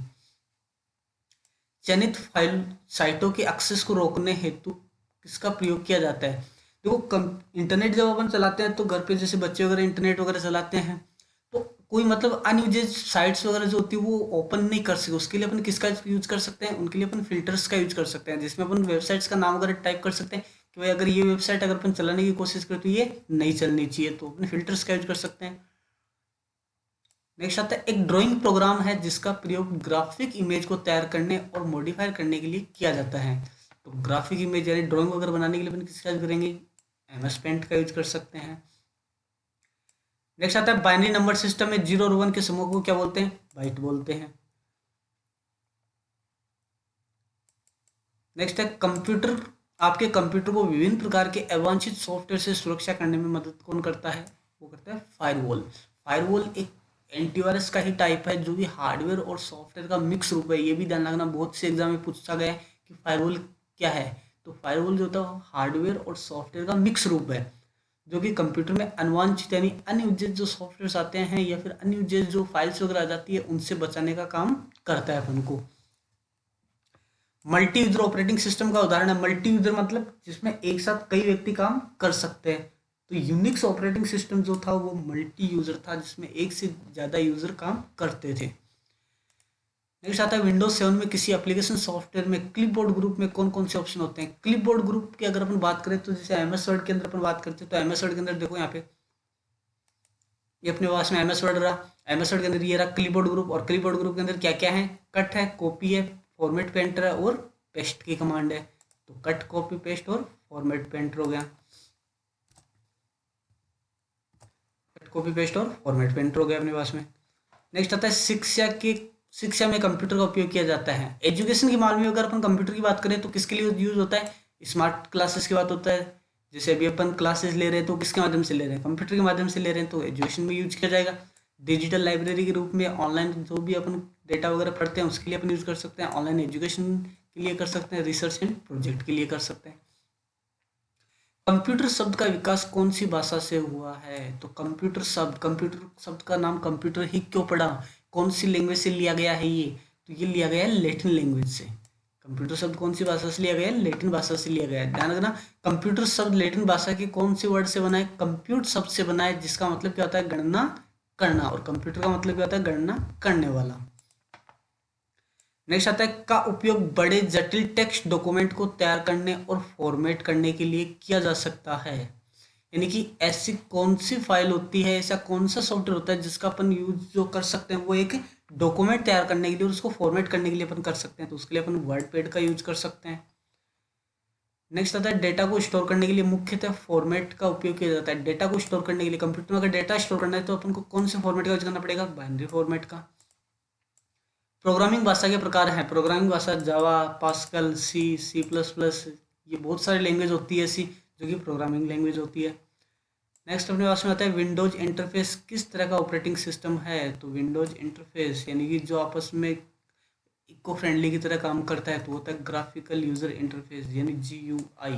Speaker 1: चयनित फाइल साइटों के एक्सेस को रोकने हेतु किसका प्रयोग किया जाता है? देखो इंटरनेट जब अपन चलाते हैं तो घर पे जैसे बच्चे वगैरह इंटरनेट वगैरह चलाते हैं तो कोई मतलब अनयूजेड साइट्स वगैरह जो होती है वो ओपन नहीं कर सकते, उसके लिए अपन किसका यूज कर सकते हैं? उनके लिए अपन फिल्टर्स का यूज कर सकते हैं, जिसमें अपन वेबसाइट्स का नाम वगैरह टाइप कर सकते हैं कि भाई अगर ये वेबसाइट अगर अपन चलाने की कोशिश करें तो ये नहीं चलनी चाहिए, तो अपने फिल्टर्स का यूज कर सकते हैं। नेक्स्ट आता है एक ड्राइंग प्रोग्राम है जिसका प्रयोग ग्राफिक इमेज को तैयार करने और मॉडिफाई करने के लिए किया जाता है। तो ग्राफिक इमेज यानी ड्राइंग वगैरह बनाने के लिए अपन किसका यूज करेंगे, MS पेंट का यूज कर सकते हैं। नेक्स्ट आता है बाइनरी नंबर सिस्टम में 0 और 1 के समूह को क्या बोलते हैं, बाइट बोलते हैं। नेक्स्ट है कंप्यूटर, आपके कंप्यूटर को विभिन्न प्रकार के अवांछित सॉफ्टवेयर से सुरक्षा करने में मदद कौन करता है, वो करता है फायरवॉल। फायरवॉल एक एंटीवायरस का ही टाइप है जो कि हार्डवेयर और सॉफ्टवेयर का मिक्स रूप है। ये भी ध्यान रखना, बहुत से एग्जाम में पूछा गया है कि फायरवॉल क्या है। तो फायरवॉल जो होता है हार्डवेयर और सॉफ्टवेयर का मिक्स रूप है जो कि कंप्यूटर में अनवांछित यानी अनयूजेड जो सॉफ्टवेयर आते हैं या फिर अनयूजेड जो फाइल्स वगैरह आ जाती है उनसे बचाने का काम करता है अपन को। मल्टी यूजर ऑपरेटिंग सिस्टम का उदाहरण है, मल्टी यूजर मतलब जिसमें एक साथ कई व्यक्ति काम कर सकते हैं। तो यूनिक्स ऑपरेटिंग सिस्टम जो था वो मल्टी यूजर था जिसमें एक से ज़्यादा यूजर काम करते थे। नेक्स्ट आता है विंडोज 7 में किसी एप्लीकेशन सॉफ्टवेयर में क्लिपबोर्ड ग्रुप में कौन कौन से ऑप्शन होते हैं। क्लिपबोर्ड ग्रुप की अगर अपन बात करें तो जैसे MS वर्ड के अंदर अपन बात करते हैं तो MS वर्ड के अंदर देखो यहाँ पे ये अपने पास में MS वर्ड रहा, MS वर्ड के अंदर ये रहा क्लिपबोर्ड ग्रुप। और क्लिपबोर्ड ग्रुप के अंदर क्या क्या है, कट है, कॉपी है, फॉर्मेट पेंटर है और पेस्ट की कमांड है। तो कट कॉपी पेस्ट और फॉर्मेट पेंटर हो गया, कट कॉपी पेस्ट और फॉर्मेट पेंटर हो गया अपने पास में। नेक्स्ट आता है शिक्षा में कंप्यूटर का उपयोग किया जाता है। एजुकेशन के मामले में अगर अपन कंप्यूटर की बात करें तो किसके लिए यूज होता है, स्मार्ट क्लासेस की बात होता है। जैसे अभी अपन क्लासेस ले रहे हैं तो किसके माध्यम से ले रहे हैं, कंप्यूटर के माध्यम से ले रहे हैं, तो एजुकेशन में यूज किया जाएगा। डिजिटल लाइब्रेरी के रूप में ऑनलाइन जो भी अपन डेटा वगैरह पढ़ते हैं उसके लिए अपन यूज कर सकते हैं। ऑनलाइन एजुकेशन के लिए कर सकते हैं, रिसर्च एंड प्रोजेक्ट के लिए कर सकते हैं। कंप्यूटर शब्द का विकास कौन सी भाषा से हुआ है, तो कंप्यूटर शब्द का नाम कंप्यूटर ही क्यों पड़ा, कौन सी लैंग्वेज से लिया गया है ये, तो ये लिया गया है लैटिन लैंग्वेज से। कंप्यूटर शब्द कौन सी भाषा से लिया गया है, लैटिन भाषा से लिया गया है। ध्यान रखना कंप्यूटर शब्द लैटिन भाषा के कौन से वर्ड से बना है, कंप्यूट शब्द से बना है जिसका मतलब क्या होता है, गणना करना, और कंप्यूटर का मतलब क्या होता है, गणना करने वाला। नेक्स्ट आता है का उपयोग बड़े जटिल टेक्स्ट डॉक्यूमेंट को तैयार करने और फॉर्मेट करने के लिए किया जा सकता है। यानी कि ऐसी कौन सी फाइल होती है, ऐसा कौन सा सॉफ्टवेयर होता है जिसका अपन यूज जो कर सकते हैं वो एक डॉक्यूमेंट तैयार करने के लिए और उसको फॉर्मेट करने के लिए अपन कर सकते हैं। तो उसके लिए अपन वर्ड पैड का यूज कर सकते हैं। नेक्स्ट आता है डेटा को स्टोर करने के लिए मुख्यतः फॉर्मेट का उपयोग किया जाता है। डेटा को स्टोर करने के लिए कंप्यूटर में अगर डेटा स्टोर करना है तो अपन को कौन से फॉर्मेट का यूज करना पड़ेगा, बाइनरी फॉर्मेट का। प्रोग्रामिंग भाषा के प्रकार हैं, प्रोग्रामिंग भाषा जावा, पास्कल, C++, ये बहुत सारी लैंग्वेज होती है ऐसी जो कि प्रोग्रामिंग लैंग्वेज होती है। नेक्स्ट अपने पास में आता है विंडोज इंटरफेस किस तरह का ऑपरेटिंग सिस्टम है, तो विंडोज इंटरफेस यानी कि जो आपस में इको फ्रेंडली की तरह काम करता है तो होता है ग्राफिकल यूजर इंटरफेस यानी GUI।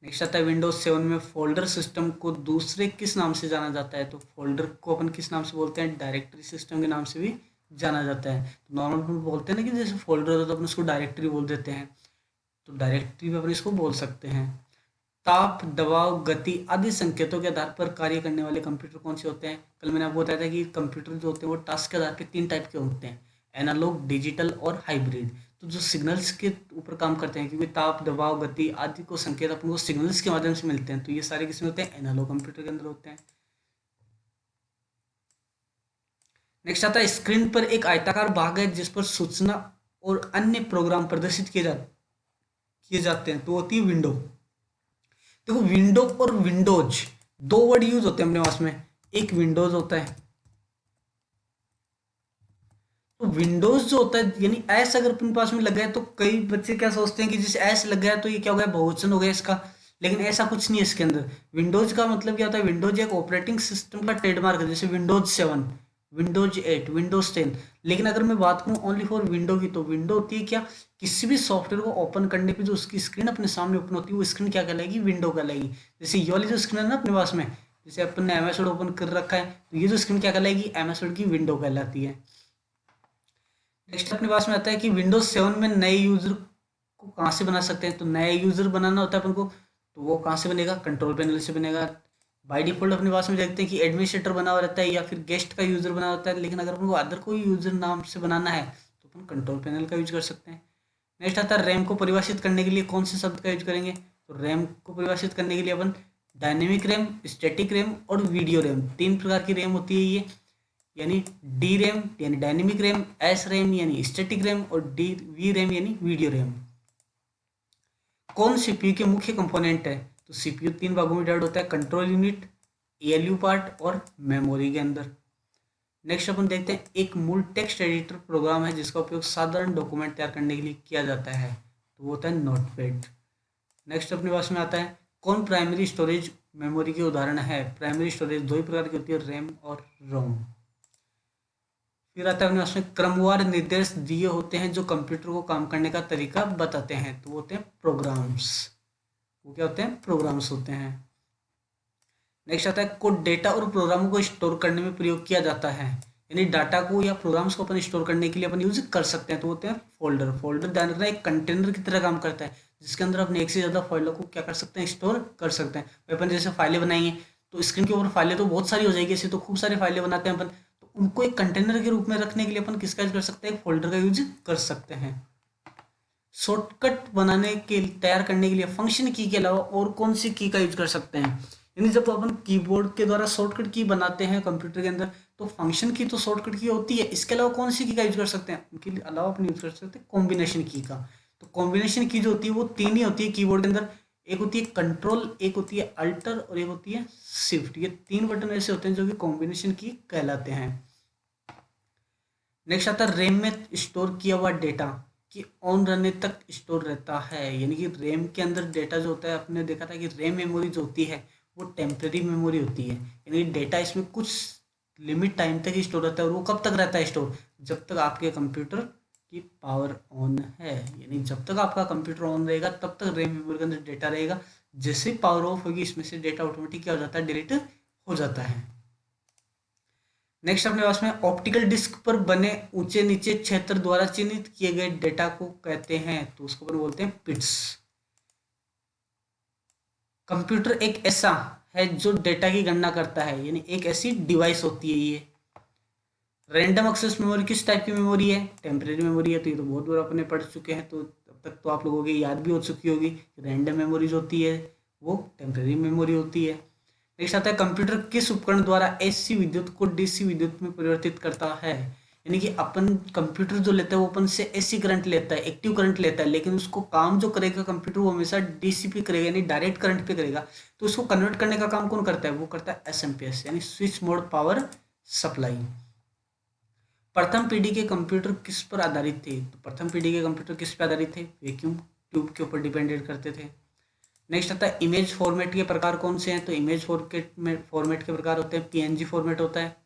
Speaker 1: नेक्स्ट आता है विंडोज 7 में फोल्डर सिस्टम को दूसरे किस नाम से जाना जाता है, तो फोल्डर को अपन किस नाम से बोलते हैं, डायरेक्टरी सिस्टम के नाम से भी जाना जाता है। तो नॉर्मल अपन बोलते हैं ना कि जैसे फोल्डर होता है तो अपन उसको डायरेक्टरी बोल देते हैं, तो डायरेक्टरी भी अपन इसको बोल सकते हैं। ताप, दबाव, गति आदि संकेतों के आधार पर कार्य करने वाले कंप्यूटर कौन से होते हैं। कल मैंने आपको बताया था कि कंप्यूटर जो होते हैं वो टास्क के आधार पर 3 टाइप के होते हैं, एनालॉग, डिजिटल और हाइब्रिड। तो जो सिग्नल्स के ऊपर काम करते हैं क्योंकि ताप, दबाव, गति आदि को संकेत अपन को सिग्नल्स के माध्यम से मिलते हैं, तो ये सारे किसमें होते हैं, एनालॉग कंप्यूटर के अंदर होते हैं। नेक्स्ट आता है स्क्रीन पर एक आयताकार भाग है जिस पर सूचना और अन्य प्रोग्राम प्रदर्शित किए जाते हैं, तो होती है विंडो। देखो विंडो और विंडोज दो वर्ड यूज होते हैं अपने पास में, एक विंडोज होता है, तो विंडोज जो होता है यानी एस अगर अपने पास में लगा है तो कई बच्चे क्या सोचते हैं कि जिस एस लग गया तो ये क्या हो गया, बहुवचन हो गया इसका, लेकिन ऐसा कुछ नहीं है इसके अंदर। विंडोज का मतलब क्या होता है, विंडोज एक ऑपरेटिंग सिस्टम का ट्रेडमार्क है, जैसे विंडोज 7, विंडोज 8, विंडोज 10। लेकिन अगर मैं बात करूँ ओनली फॉर विंडो की, तो विंडो होती है क्या, किसी भी सॉफ्टवेयर को ओपन करने पे जो उसकी स्क्रीन अपने सामने ओपन होती है वो स्क्रीन क्या कहलाएगी, विंडो कहलाएगी। जैसे ये वाली जो स्क्रीन है ना अपने पास में, जैसे अपन ने MS वर्ड ओपन कर रखा है तो ये जो स्क्रीन क्या कहलाएगी, MS वर्ड की विंडो कहलाती है। नेक्स्ट अपने पास में आता है कि विंडोज 7 में नए यूजर को कहाँ से बना सकते हैं, तो नए यूजर बनाना होता है अपन को, तो वो कहाँ से बनेगा, कंट्रोल पैनल से बनेगा। बाय डिफॉल्ट अपने पास में देखते हैं कि एडमिनिस्ट्रेटर बना हुआ रहता है या फिर गेस्ट का यूजर बना होता है, लेकिन अगर अपन को अदर कोई यूजर नाम से बनाना है तो अपन कंट्रोल पैनल का यूज कर सकते हैं। नेक्स्ट आता है रैम को परिभाषित करने के लिए कौन से शब्द का यूज करेंगे, तो रैम को परिभाषित करने के लिए अपन डायनेमिक रैम, स्टैटिक रैम और वीडियो रैम, 3 प्रकार की रैम होती है ये। यानी डी रैम यानी डायनेमिक रैम, एस रैम यानी स्टैटिक रैम और डी वी रैम यानी वीडियो रैम। कौन सीपीयू के मुख्य कंपोनेंट है? तो सीपीयू 3 भागों में डिवाइड होता है, कंट्रोल यूनिट, एएलयू पार्ट और मेमोरी के अंदर। नेक्स्ट अपन देखते हैं, एक मूल टेक्स्ट एडिटर प्रोग्राम है जिसका उपयोग साधारण डॉक्यूमेंट तैयार करने के लिए किया जाता है, तो वो होता है नोटपैड। नेक्स्ट अपने पास में आता है, कौन प्राइमरी स्टोरेज मेमोरी के उदाहरण है? प्राइमरी स्टोरेज दो ही प्रकार की होती है, रैम और रोम। फिर आता है अपने पास में, क्रमवार निर्देश दिए होते हैं जो कंप्यूटर को काम करने का तरीका बताते हैं, तो वो होते हैं प्रोग्राम्स। वो क्या होते हैं? प्रोग्राम्स होते हैं। नेक्स्ट आता है, कोड डेटा और प्रोग्रामों को स्टोर करने में प्रयोग किया जाता है, यानी डाटा को या प्रोग्राम्स को अपन स्टोर करने के लिए अपन यूज कर सकते हैं, तो होते हैं फोल्डर। फोल्डर ध्यान रखना एक कंटेनर की तरह काम करता है जिसके अंदर अपने एक से ज़्यादा फाइलों को क्या कर सकते हैं? स्टोर कर सकते हैं। अपन जैसे फाइलें बनाएंगे तो स्क्रीन के ऊपर फाइलें तो बहुत सारी हो जाएगी, ऐसे तो खूब सारी फाइलें बनाते हैं अपन, तो उनको एक कंटेनर के रूप में रखने के लिए अपन किसका यूज कर सकते हैं? एक फोल्डर का यूज कर सकते हैं। शॉर्टकट बनाने के तैयार करने के लिए फंक्शन की के अलावा और कौन सी की का यूज कर सकते हैं? यानी जब अपन कीबोर्ड के द्वारा शॉर्टकट की बनाते हैं कंप्यूटर के अंदर, तो फंक्शन की तो शॉर्टकट की होती है, इसके अलावा कौन सी की का यूज कर सकते हैं? उनके अलावा अपन यूज कर सकते हैं कॉम्बिनेशन की का। तो कॉम्बिनेशन की जो होती है वो तीन ही होती है कीबोर्ड के अंदर, एक होती है कंट्रोल, एक होती है अल्टर और एक होती है शिफ्ट। ये तीन बटन ऐसे होते हैं जो कि कॉम्बिनेशन की कहलाते हैं। नेक्स्ट आता है, रैम में स्टोर किया हुआ डेटा कि ऑन रहने तक स्टोर रहता है, यानी कि रैम के अंदर डेटा जो होता है, आपने देखा था कि रैम मेमोरी जो होती है वो टेम्परेरी मेमोरी होती है, यानी डेटा इसमें कुछ लिमिट टाइम तक ही स्टोर रहता है। और वो कब तक रहता है स्टोर? जब तक आपके कंप्यूटर की पावर ऑन है, यानी जब तक आपका कंप्यूटर ऑन रहेगा तब तक रैम मेमोरी के अंदर डेटा रहेगा। जैसे ही पावर ऑफ होगी इसमें से डेटा ऑटोमेटिक क्या हो जाता है? डिलीट हो जाता है। नेक्स्ट अपने पास में, ऑप्टिकल डिस्क पर बने ऊंचे नीचे क्षेत्र द्वारा चिन्हित किए गए डेटा को कहते हैं, तो उसको अपन बोलते हैं पिट्स। कंप्यूटर एक ऐसा है जो डेटा की गणना करता है, यानी एक ऐसी डिवाइस होती है ये। रैंडम एक्सेस मेमोरी किस टाइप की मेमोरी है? टेम्परेरी मेमोरी है, तो ये तो बहुत बार अपने पढ़ चुके हैं, तो अब तक तो आप लोगों की याद भी हो चुकी होगी। रैंडम मेमोरी जो होती है वो टेम्परेरी मेमोरी होती है। नेक्स्ट आता है, कंप्यूटर किस उपकरण द्वारा एसी विद्युत को डीसी विद्युत में परिवर्तित करता है? यानी कि अपन कंप्यूटर जो लेता है वो अपन से एसी करंट लेता है, एक्टिव करंट लेता है, लेकिन उसको काम जो करेगा कंप्यूटर वो हमेशा डीसी पे करेगा, यानी डायरेक्ट करंट पे करेगा। तो उसको कन्वर्ट करने का काम कौन करता है? वो करता है एसएमपीएस, यानी स्विच मोड पावर सप्लाई। प्रथम पीढ़ी के कंप्यूटर किस पर आधारित थे? तो प्रथम पीढ़ी के कंप्यूटर किस पर आधारित थे? वैक्यूम ट्यूब के ऊपर डिपेंडेंट करते थे। नेक्स्ट आता है, इमेज फॉर्मेट के प्रकार कौन से हैं? तो इमेज फॉर्मेट के प्रकार होते हैं, पीएनजी फॉर्मेट होता है,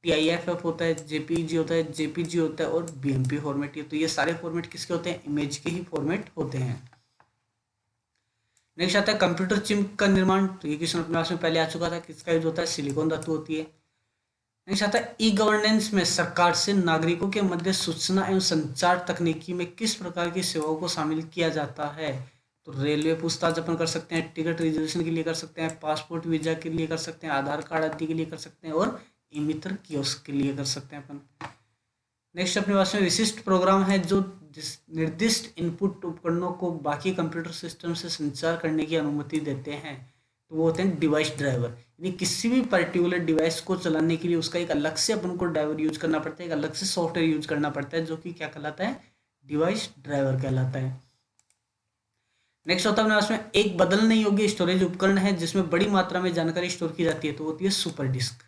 Speaker 1: टीआईएफएफ होता है, जेपीजी होता है, जेपीजी होता है और बीएमपी फॉर्मेट। तो ये सारे फॉर्मेट किसके होते हैं? इमेज के ही फॉर्मेट होते हैं। नेक्स्ट आता है, कंप्यूटर चिप का निर्माण, तो ये क्वेश्चन अपने पास में पहले आ चुका था, किसका यूज होता है? सिलिकॉन धातु होती है। नेक्स्ट आता है, ई गवर्नेंस में सरकार से नागरिकों के मध्य सूचना एवं संचार तकनीकी में किस प्रकार की सेवाओं को शामिल किया जाता है? तो रेलवे पूछताछ अपन कर सकते हैं, टिकट रिजर्वेशन के लिए कर सकते हैं, पासपोर्ट वीजा के लिए कर सकते हैं, आधार कार्ड आदि के लिए कर सकते हैं और ई मित्र कियोस्क के लिए कर सकते हैं अपन। नेक्स्ट अपने पास में, विशिष्ट प्रोग्राम है जो निर्दिष्ट इनपुट उपकरणों को बाकी कंप्यूटर सिस्टम से संचार करने की अनुमति देते हैं, तो वो होते हैं डिवाइस ड्राइवर। यानी किसी भी पर्टिकुलर डिवाइस को चलाने के लिए उसका एक अलग से अपन को ड्राइवर यूज करना पड़ता है, एक अलग से सॉफ्टवेयर यूज करना पड़ता है, जो कि क्या कहलाता है? डिवाइस ड्राइवर कहलाता है। नेक्स्ट होता है अपने पास में, एक बदलने योग्य स्टोरेज उपकरण है जिसमें बड़ी मात्रा में जानकारी स्टोर की जाती है, तो होती है सुपर डिस्क।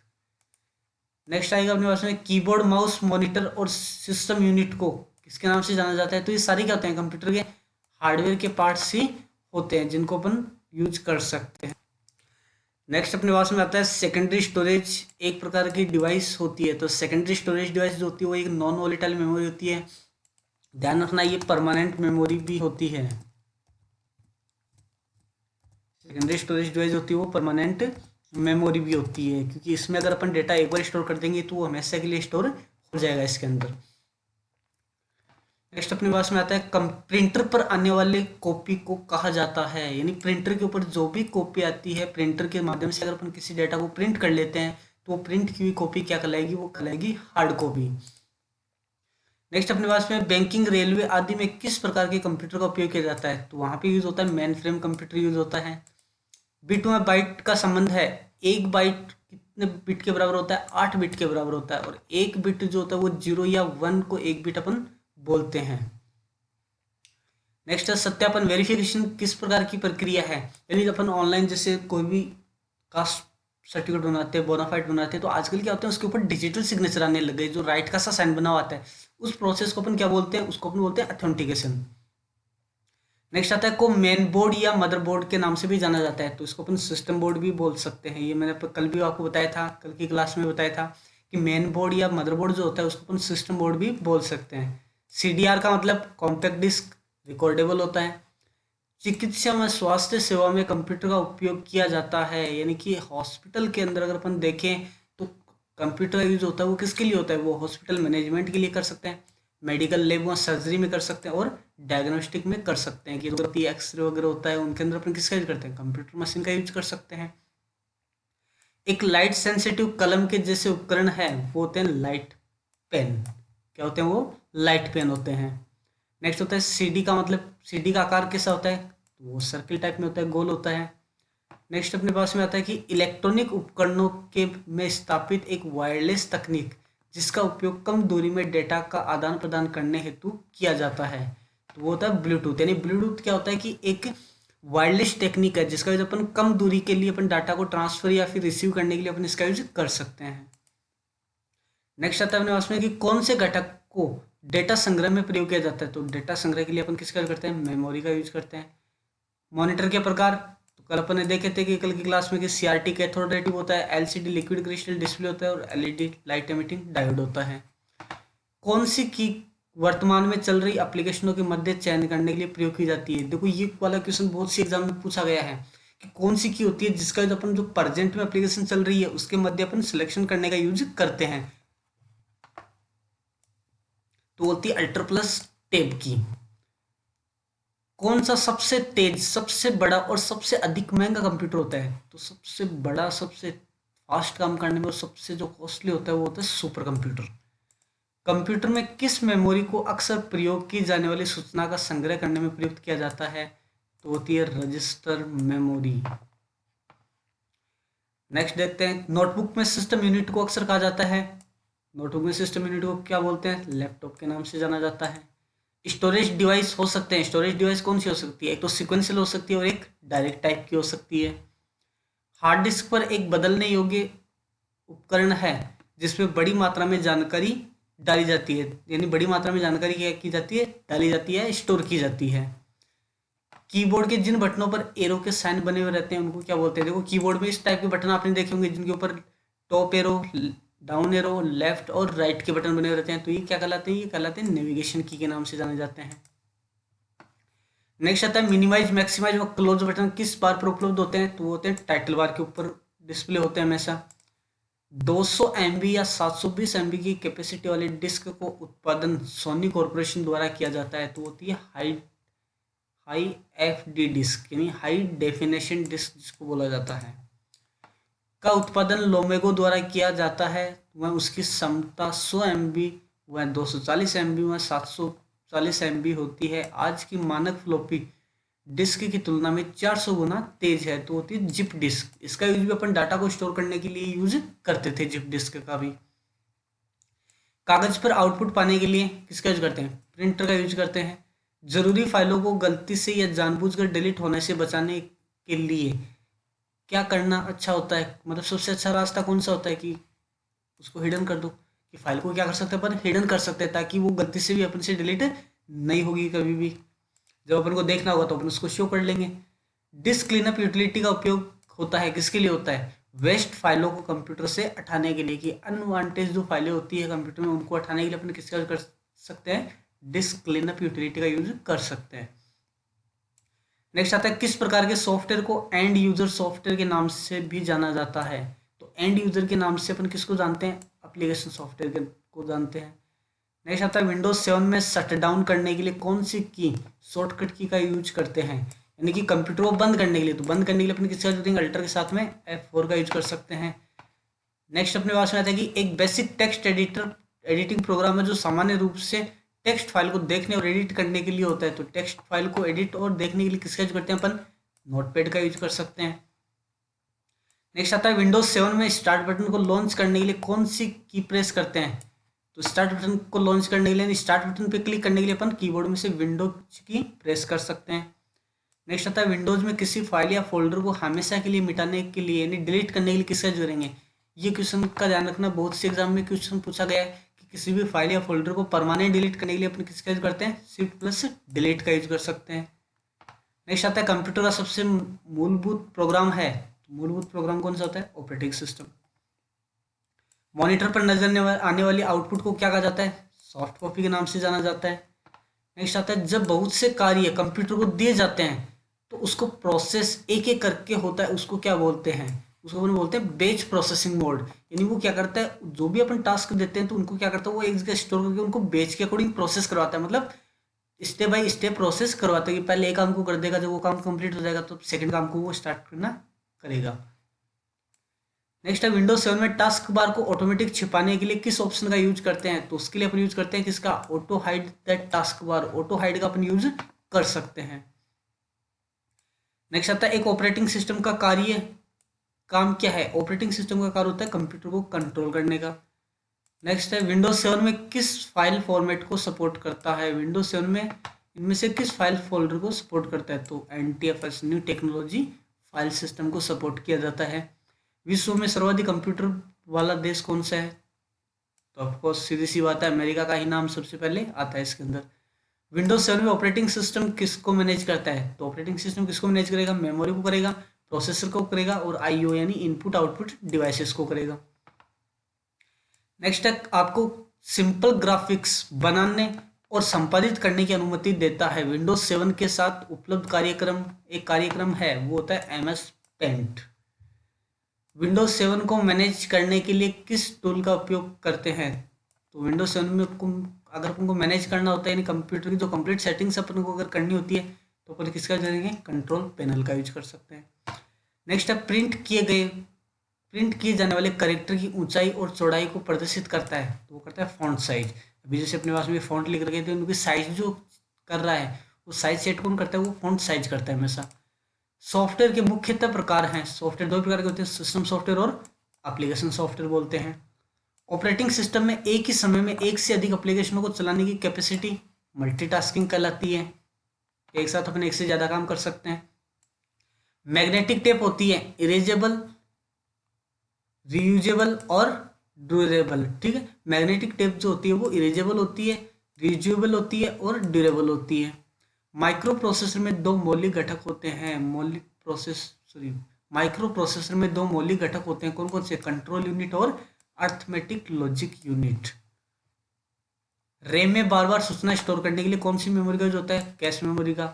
Speaker 1: नेक्स्ट आएगा अपने पास में, कीबोर्ड, माउस, मॉनिटर और सिस्टम यूनिट को किसके नाम से जाना जाता है? तो ये सारे क्या होते हैं? कंप्यूटर के हार्डवेयर के पार्ट्स ही होते हैं जिनको अपन यूज कर सकते हैं। नेक्स्ट अपने पास में आता है, सेकेंडरी स्टोरेज एक प्रकार की डिवाइस होती है, तो सेकेंडरी स्टोरेज डिवाइस जो होती है वो एक नॉन वोलेटाइल मेमोरी होती है। ध्यान रखना ये परमानेंट मेमोरी भी होती है। सेकेंडरी स्टोरेज डिवाइस होती है वो परमानेंट मेमोरी भी होती है, क्योंकि इसमें अगर अपन डेटा एक बार स्टोर कर देंगे तो वो हमेशा के लिए स्टोर हो जाएगा इसके अंदर। नेक्स्ट अपने पास में आता है, प्रिंटर पर आने वाले कॉपी को कहा जाता है, यानी प्रिंटर के ऊपर जो भी कॉपी आती है प्रिंटर के माध्यम से अगर अपन किसी डेटा को प्रिंट कर लेते हैं तो वो प्रिंट की हुई कॉपी क्या कहलाएगी? वो कहलाएगी हार्ड कॉपी। नेक्स्ट अपने पास में, बैंकिंग, रेलवे आदि में किस प्रकार के कंप्यूटर का उपयोग किया जाता है? तो वहाँ पे यूज होता है मेन फ्रेम कंप्यूटर यूज होता है। बिट में बाइट का संबंध है, एक बाइट कितने बिट के बराबर होता है, 8 बिट के बराबर होता है, और एक बिट जो होता है वो 0 या 1 को एक बिट अपन बोलते हैं। नेक्स्ट है सत्यापन, वेरिफिकेशन किस प्रकार की प्रक्रिया है, यानी अपन ऑनलाइन जैसे कोई भी कास्ट सर्टिफिकेट बनाते हैं, बोनाफाइड बनाते हैं, तो आजकल क्या होता है उसके ऊपर डिजिटल सिग्नेचर आने लग गए, जो राइट का सा साइन बना हुआ आता है, उस प्रोसेस को अपन क्या बोलते हैं, उसको अपन बोलते हैं ऑथेंटिकेशन। नेक्स्ट आता है को मेन बोर्ड या मदरबोर्ड के नाम से भी जाना जाता है, तो इसको अपन सिस्टम बोर्ड भी बोल सकते हैं। ये मैंने कल भी आपको बताया था, कल की क्लास में बताया था कि मेन बोर्ड या मदरबोर्ड जो होता है उसको अपन सिस्टम बोर्ड भी बोल सकते हैं। सीडीआर का मतलब कॉम्पैक्ट डिस्क, रिकॉर्डेबल होता है। चिकित्सा में, स्वास्थ्य सेवा में कंप्यूटर का उपयोग किया जाता है, यानी कि हॉस्पिटल के अंदर अगर अपन देखें तो कंप्यूटर का यूज होता है, वो किसके लिए होता है, वो हॉस्पिटल मैनेजमेंट के लिए कर सकते हैं, मेडिकल लैब में सर्जरी में कर सकते हैं, और डायग्नोस्टिक में कर सकते हैं कि जो एक्सरे वगैरह होता है उनके अंदर अपन किसका यूज करते हैं, कंप्यूटर मशीन का यूज कर सकते हैं। एक लाइट सेंसिटिव कलम के जैसे उपकरण है वो होते हैं लाइट पेन, क्या होते हैं वो, लाइट पेन होते हैं। नेक्स्ट होता है सीडी का मतलब, सीडी का आकार कैसा होता है, तो वो सर्किल टाइप में होता है, गोल होता है। नेक्स्ट अपने पास में आता है कि इलेक्ट्रॉनिक उपकरणों के में स्थापित एक वायरलेस तकनीक जिसका उपयोग कम दूरी में डेटा का आदान प्रदान करने हेतु किया जाता है, तो वो होता है ब्लूटूथ। यानी ब्लूटूथ क्या होता है कि एक वायरलेस टेक्निक है जिसका यूज अपन कम दूरी के लिए अपन डाटा को ट्रांसफर या फिर रिसीव करने के लिए अपन इसका यूज कर सकते हैं। नेक्स्ट आता है अपने पास में कि कौन से घटक को डेटा संग्रह में प्रयोग किया जाता है, तो डेटा संग्रह के लिए अपन किसका यूज करते हैं, मेमोरी का यूज करते हैं। मॉनिटर के प्रकार, तो कल अपन ने देखे थे कि कल की क्लास में कि सीआरटी कैथोड रे ट्यूब होता है, एलसीडी लिक्विड क्रिस्टल डिस्प्ले होता है, और एलईडी लाइट एमिटिंग डायोड होता है। कौन सी की वर्तमान में चल रही एप्लीकेशनों के मध्य चयन करने के लिए प्रयोग की जाती है। देखो ये वाला क्वेश्चन बहुत सी एग्जाम में पूछा गया है कि कौन सी की होती है जिसका जो अपन जो प्रेजेंट में एप्लीकेशन चल रही है उसके मध्य अपन सिलेक्शन करने का यूज करते हैं, तो होती है अल्ट्रा प्लस टेब की। कौन सा सबसे तेज, सबसे बड़ा और सबसे अधिक महंगा कंप्यूटर होता है, तो सबसे बड़ा, सबसे फास्ट काम करने में और सबसे जो कॉस्टली होता है वो होता है सुपर कंप्यूटर। कंप्यूटर में किस मेमोरी को अक्सर प्रयोग की जाने वाली सूचना का संग्रह करने में प्रयुक्त किया जाता है, तो होती है रजिस्टर मेमोरी। नेक्स्ट देखते हैं नोटबुक में सिस्टम यूनिट को अक्सर कहा जाता है, नोटबुक में सिस्टम यूनिट को क्या बोलते हैं, लैपटॉप के नाम से जाना जाता है। स्टोरेज डिवाइस हो सकते हैं, स्टोरेज डिवाइस कौन सी हो सकती है, एक तो सिक्वेंशियल हो सकती है और एक डायरेक्ट टाइप की हो सकती है। हार्ड डिस्क पर एक बदलने योग्य उपकरण है जिसमें बड़ी मात्रा में जानकारी डाली जाती है, यानी बड़ी मात्रा में जानकारी क्या की जाती है, डाली जाती है, स्टोर की जाती है। कीबोर्ड के जिन बटनों पर एरो के साइन बने हुए रहते हैं उनको क्या बोलते हैं, देखो कीबोर्ड में इस टाइप के बटन आपने देखे होंगे जिनके ऊपर top arrow, down arrow, left और राइट के बटन बने हुए रहते हैं, तो ये क्या कहलाते हैं, ये कहलाते हैं नेविगेशन की के नाम से जाने जाते हैं। नेक्स्ट आता है मिनिमाइज, मैक्सिमाइज और क्लोज बटन किस बार पर उपलब्ध होते हैं, तो वो होते हैं टाइटल बार के ऊपर डिस्प्ले होते हैं हमेशा। 200 MB या 720 MB की कैपेसिटी वाली डिस्क को उत्पादन सोनी कॉर्पोरेशन द्वारा किया जाता है, तो होती है हाई हाई एफडी डिस्क, यानी हाई डेफिनेशन डिस्क जिसको बोला जाता है। का उत्पादन लोमेगो द्वारा किया जाता है, वह उसकी क्षमता 100 MB, वह 240 MB, वह 740 MB होती है। आज की मानक फ्लॉपी डिस्क की तुलना में 400 गुना तेज है, तो होती है जिप डिस्क। इसका यूज भी अपन डाटा को स्टोर करने के लिए यूज करते थे, जिप डिस्क का भी। कागज पर आउटपुट पाने के लिए किसका यूज करते हैं, प्रिंटर का यूज करते हैं। जरूरी फाइलों को गलती से या जानबूझकर डिलीट होने से बचाने के लिए क्या करना अच्छा होता है, मतलब सबसे अच्छा रास्ता कौन सा होता है कि उसको हिडन कर दो, कि फाइल को क्या कर सकते हैं अपन, हिडन कर सकते हैं, ताकि वो गलती से भी अपन से डिलीट नहीं होगी कभी भी, जब अपन को देखना होगा तो अपन उसको शो कर लेंगे। डिस्क क्लीनअप यूटिलिटी का उपयोग होता है, किसके लिए होता है, वेस्ट फाइलों को कंप्यूटर से हटाने के लिए, कि अनवांटेड जो फाइलें होती है कंप्यूटर में उनको हटाने के लिए अपन किसका यूज कर सकते हैं, डिस्क क्लीनअप यूटिलिटी का यूज कर सकते हैं। नेक्स्ट आता है किस प्रकार के सॉफ्टवेयर को एंड यूजर सॉफ्टवेयर के नाम से भी जाना जाता है, तो एंड यूजर के नाम से अपन किसको जानते हैं, एप्लीकेशन सॉफ्टवेयर को जानते हैं। नेक्स्ट आता है विंडोज 7 में शट डाउन करने के लिए कौन सी की, शॉर्टकट की का यूज करते हैं, यानी कि कंप्यूटर को बंद करने के लिए, तो बंद करने के लिए अपन किसका यूज करेंगे, अल्टर के साथ में F4 का यूज कर सकते हैं। नेक्स्ट अपने पास में आता है कि एक बेसिक टेक्स्ट एडिटिंग प्रोग्राम है जो सामान्य रूप से टेक्स्ट फाइल को देखने और एडिट करने के लिए होता है, तो टेक्स्ट फाइल को एडिट और देखने के लिए किसका यूज करते हैं अपन, नोटपैड का यूज कर सकते हैं। नेक्स्ट आता है विंडोज 7 में स्टार्ट बटन को लॉन्च करने के लिए कौन सी की प्रेस करते हैं। तो स्टार्ट बटन को लॉन्च करने के लिए, स्टार्ट बटन पे क्लिक करने के लिए अपन कीबोर्ड में से विंडोज की प्रेस कर सकते हैं। नेक्स्ट आता है विंडोज में किसी फाइल या फोल्डर को हमेशा के लिए मिटाने के लिए यानी डिलीट करने के लिए किसका यूज करेंगे। ये क्वेश्चन का ध्यान रखना, बहुत से एग्जाम में क्वेश्चन पूछा गया है कि किसी भी फाइल या फोल्डर को परमानेंट डिलीट करने के लिए अपन किसका यूज करते हैं, शिफ्ट प्लस डिलीट का यूज कर सकते हैं। नेक्स्ट आता है कंप्यूटर का सबसे मूलभूत प्रोग्राम है, तो मूलभूत प्रोग्राम कौन सा होता है, ऑपरेटिंग सिस्टम। मॉनिटर पर नजर आने वाली आउटपुट को क्या कहा जाता है, सॉफ्ट कॉपी के नाम से जाना जाता है। नेक्स्ट आता है जब बहुत से कार्य कंप्यूटर को दिए जाते हैं तो उसको प्रोसेस एक एक करके होता है, उसको क्या बोलते हैं, उसको अपन बोलते हैं बैच प्रोसेसिंग मोड। यानी वो क्या करता है, जो भी अपन टास्क देते हैं तो उनको क्या करता है, वो एक जगह स्टोर करके उनको बैच के अकॉर्डिंग प्रोसेस करवाता है, मतलब स्टेप बाय स्टेप प्रोसेस करवाता है कि पहले एक काम को कर देगा, जब वो काम कंप्लीट हो जाएगा तो सेकंड काम को वो स्टार्ट करना करेगा। नेक्स्ट है विंडोज 7 में टास्क बार को ऑटोमेटिक छिपाने के लिए किस ऑप्शन का यूज करते हैं। तो उसके लिए अपन यूज करते हैं किसका, auto hide that task bar, auto hide का अपन यूज कर सकते हैं। नेक्स्ट आता है एक ऑपरेटिंग सिस्टम का काम क्या है। ऑपरेटिंग सिस्टम का कार्य होता है कंप्यूटर को कंट्रोल करने का। नेक्स्ट है विंडोज 7 में किस फाइल फॉर्मेट को सपोर्ट करता है। विंडोज 7 में इनमें से किस फाइल फोल्डर को सपोर्ट करता है, तो NTFS new technology file system को सपोर्ट किया जाता है। विश्व में सर्वाधिक कंप्यूटर वाला देश कौन सा है, तो ऑफकोर्स सीधी सी बात है, अमेरिका का ही नाम सबसे पहले आता है इसके अंदर। विंडोज 7 में ऑपरेटिंग सिस्टम किसको मैनेज करता है, तो ऑपरेटिंग सिस्टम किसको मैनेज करेगा, मेमोरी को करेगा, प्रोसेसर को करेगा और IO यानी इनपुट आउटपुट डिवाइसेस को करेगा। नेक्स्ट है आपको सिंपल ग्राफिक्स बनाने और संपादित करने की अनुमति देता है। विंडोज 7 के साथ उपलब्ध एक कार्यक्रम है, वो होता है MS पेंट। विंडोज 7 को मैनेज करने के लिए किस टूल का उपयोग करते हैं, तो विंडोज 7 में अगर अपन को मैनेज करना होता है यानी कंप्यूटर की जो कंप्लीट सेटिंग्स अपन को अगर करनी होती है तो अपन किसका करेंगे, कंट्रोल पैनल का यूज कर सकते हैं। नेक्स्ट है प्रिंट किए जाने वाले कैरेक्टर की ऊंचाई और चौड़ाई को प्रदर्शित करता है, तो वो करता है फॉन्ट साइज। अभी जैसे अपने पास में फॉन्ट लिख रखे थे उनकी साइज जो कर रहा है वो साइज सेट कौन करता है, वो फॉन्ट साइज करता है हमेशा। सॉफ्टवेयर के मुख्यतः प्रकार हैं, सॉफ्टवेयर दो प्रकार के होते हैं, सिस्टम सॉफ्टवेयर और एप्लीकेशन सॉफ्टवेयर बोलते हैं। ऑपरेटिंग सिस्टम में एक ही समय में एक से अधिक एप्लीकेशनों को चलाने की कैपेसिटी मल्टीटास्किंग कहलाती है, एक साथ अपन एक से ज़्यादा काम कर सकते हैं। मैग्नेटिक टेप होती है इरेजेबल, रीयूजेबल और ड्यूरेबल, ठीक है। मैग्नेटिक टेप जो होती है वो इरेजेबल होती है, रीयूजेबल होती है और ड्यूरेबल होती है। माइक्रो प्रोसेसर में दो मौलिक घटक होते हैं, माइक्रो प्रोसेसर में दो मौलिक घटक होते हैं, कौन कौन से, कंट्रोल यूनिट और अर्थमेटिक लॉजिक यूनिट। रैम में बार बार सूचना स्टोर करने के लिए कौन सी मेमोरी का यूज होता है, कैश मेमोरी का।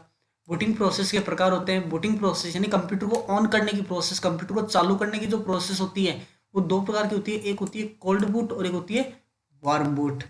Speaker 1: बूटिंग प्रोसेस के प्रकार होते हैं, बूटिंग प्रोसेस यानी कंप्यूटर को ऑन करने की प्रोसेस, कंप्यूटर को चालू करने की जो प्रोसेस होती है वो दो प्रकार की होती है, एक होती है कोल्ड बूट और एक होती है वार्म बूट।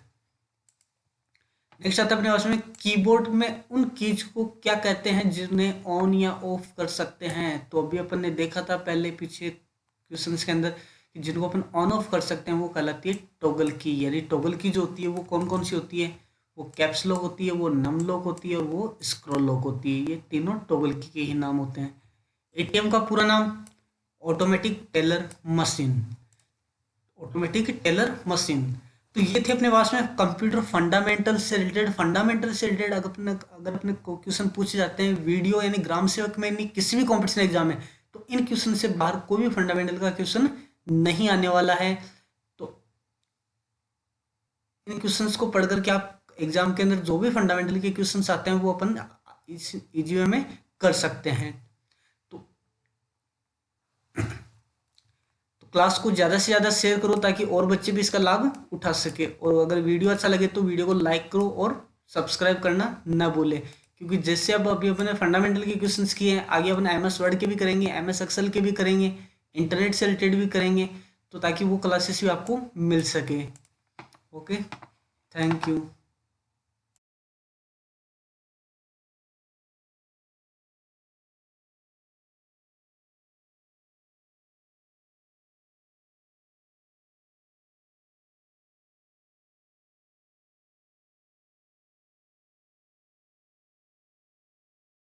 Speaker 1: नेक्स्ट आता है अपने पास में कीबोर्ड में उन कीज को क्या कहते हैं जिन्हें ऑन या ऑफ कर सकते हैं। तो अभी अपन ने देखा था पहले पीछे क्वेश्चंस के अंदर कि जिनको अपन ऑन ऑफ कर सकते हैं वो कहलाती है टॉगल की। यानी टॉगल की जो होती है वो कौन कौन सी होती है, वो कैप्स लॉक होती है, वो नम लॉक होती है और वो स्क्रॉल लॉक होती है। ये तीनों टॉगल की के ही नाम होते हैं। ATM का पूरा नाम automatic teller machine, automatic teller machine. तो ये थे अपने पास में कंप्यूटर फंडामेंटल से रिलेटेड अगर अपने क्वेश्चन पूछे जाते हैं वीडियो यानी ग्राम सेवक में, नहीं किसी भी कॉम्पिटिशन एग्जाम में, तो इन क्वेश्चन से बाहर कोई भी फंडामेंटल का क्वेश्चन नहीं आने वाला है। तो इन क्वेश्चंस को पढ़ करके आप एग्जाम के अंदर जो भी फंडामेंटल के क्वेश्चंस आते हैं वो अपन इजी वे में कर सकते हैं। तो क्लास को ज़्यादा से ज़्यादा शेयर करो ताकि और बच्चे भी इसका लाभ उठा सके, और अगर वीडियो अच्छा लगे तो वीडियो को लाइक करो और सब्सक्राइब करना ना भूले, क्योंकि जैसे अब अभी अपने फंडामेंटल के क्वेश्चंस किए हैं आगे अपन MS वर्ड के भी करेंगे, MS एक्सेल के भी करेंगे, इंटरनेट से रिलेटेड भी करेंगे, तो ताकि वो क्लासेस भी आपको मिल सके। Okay, thank you.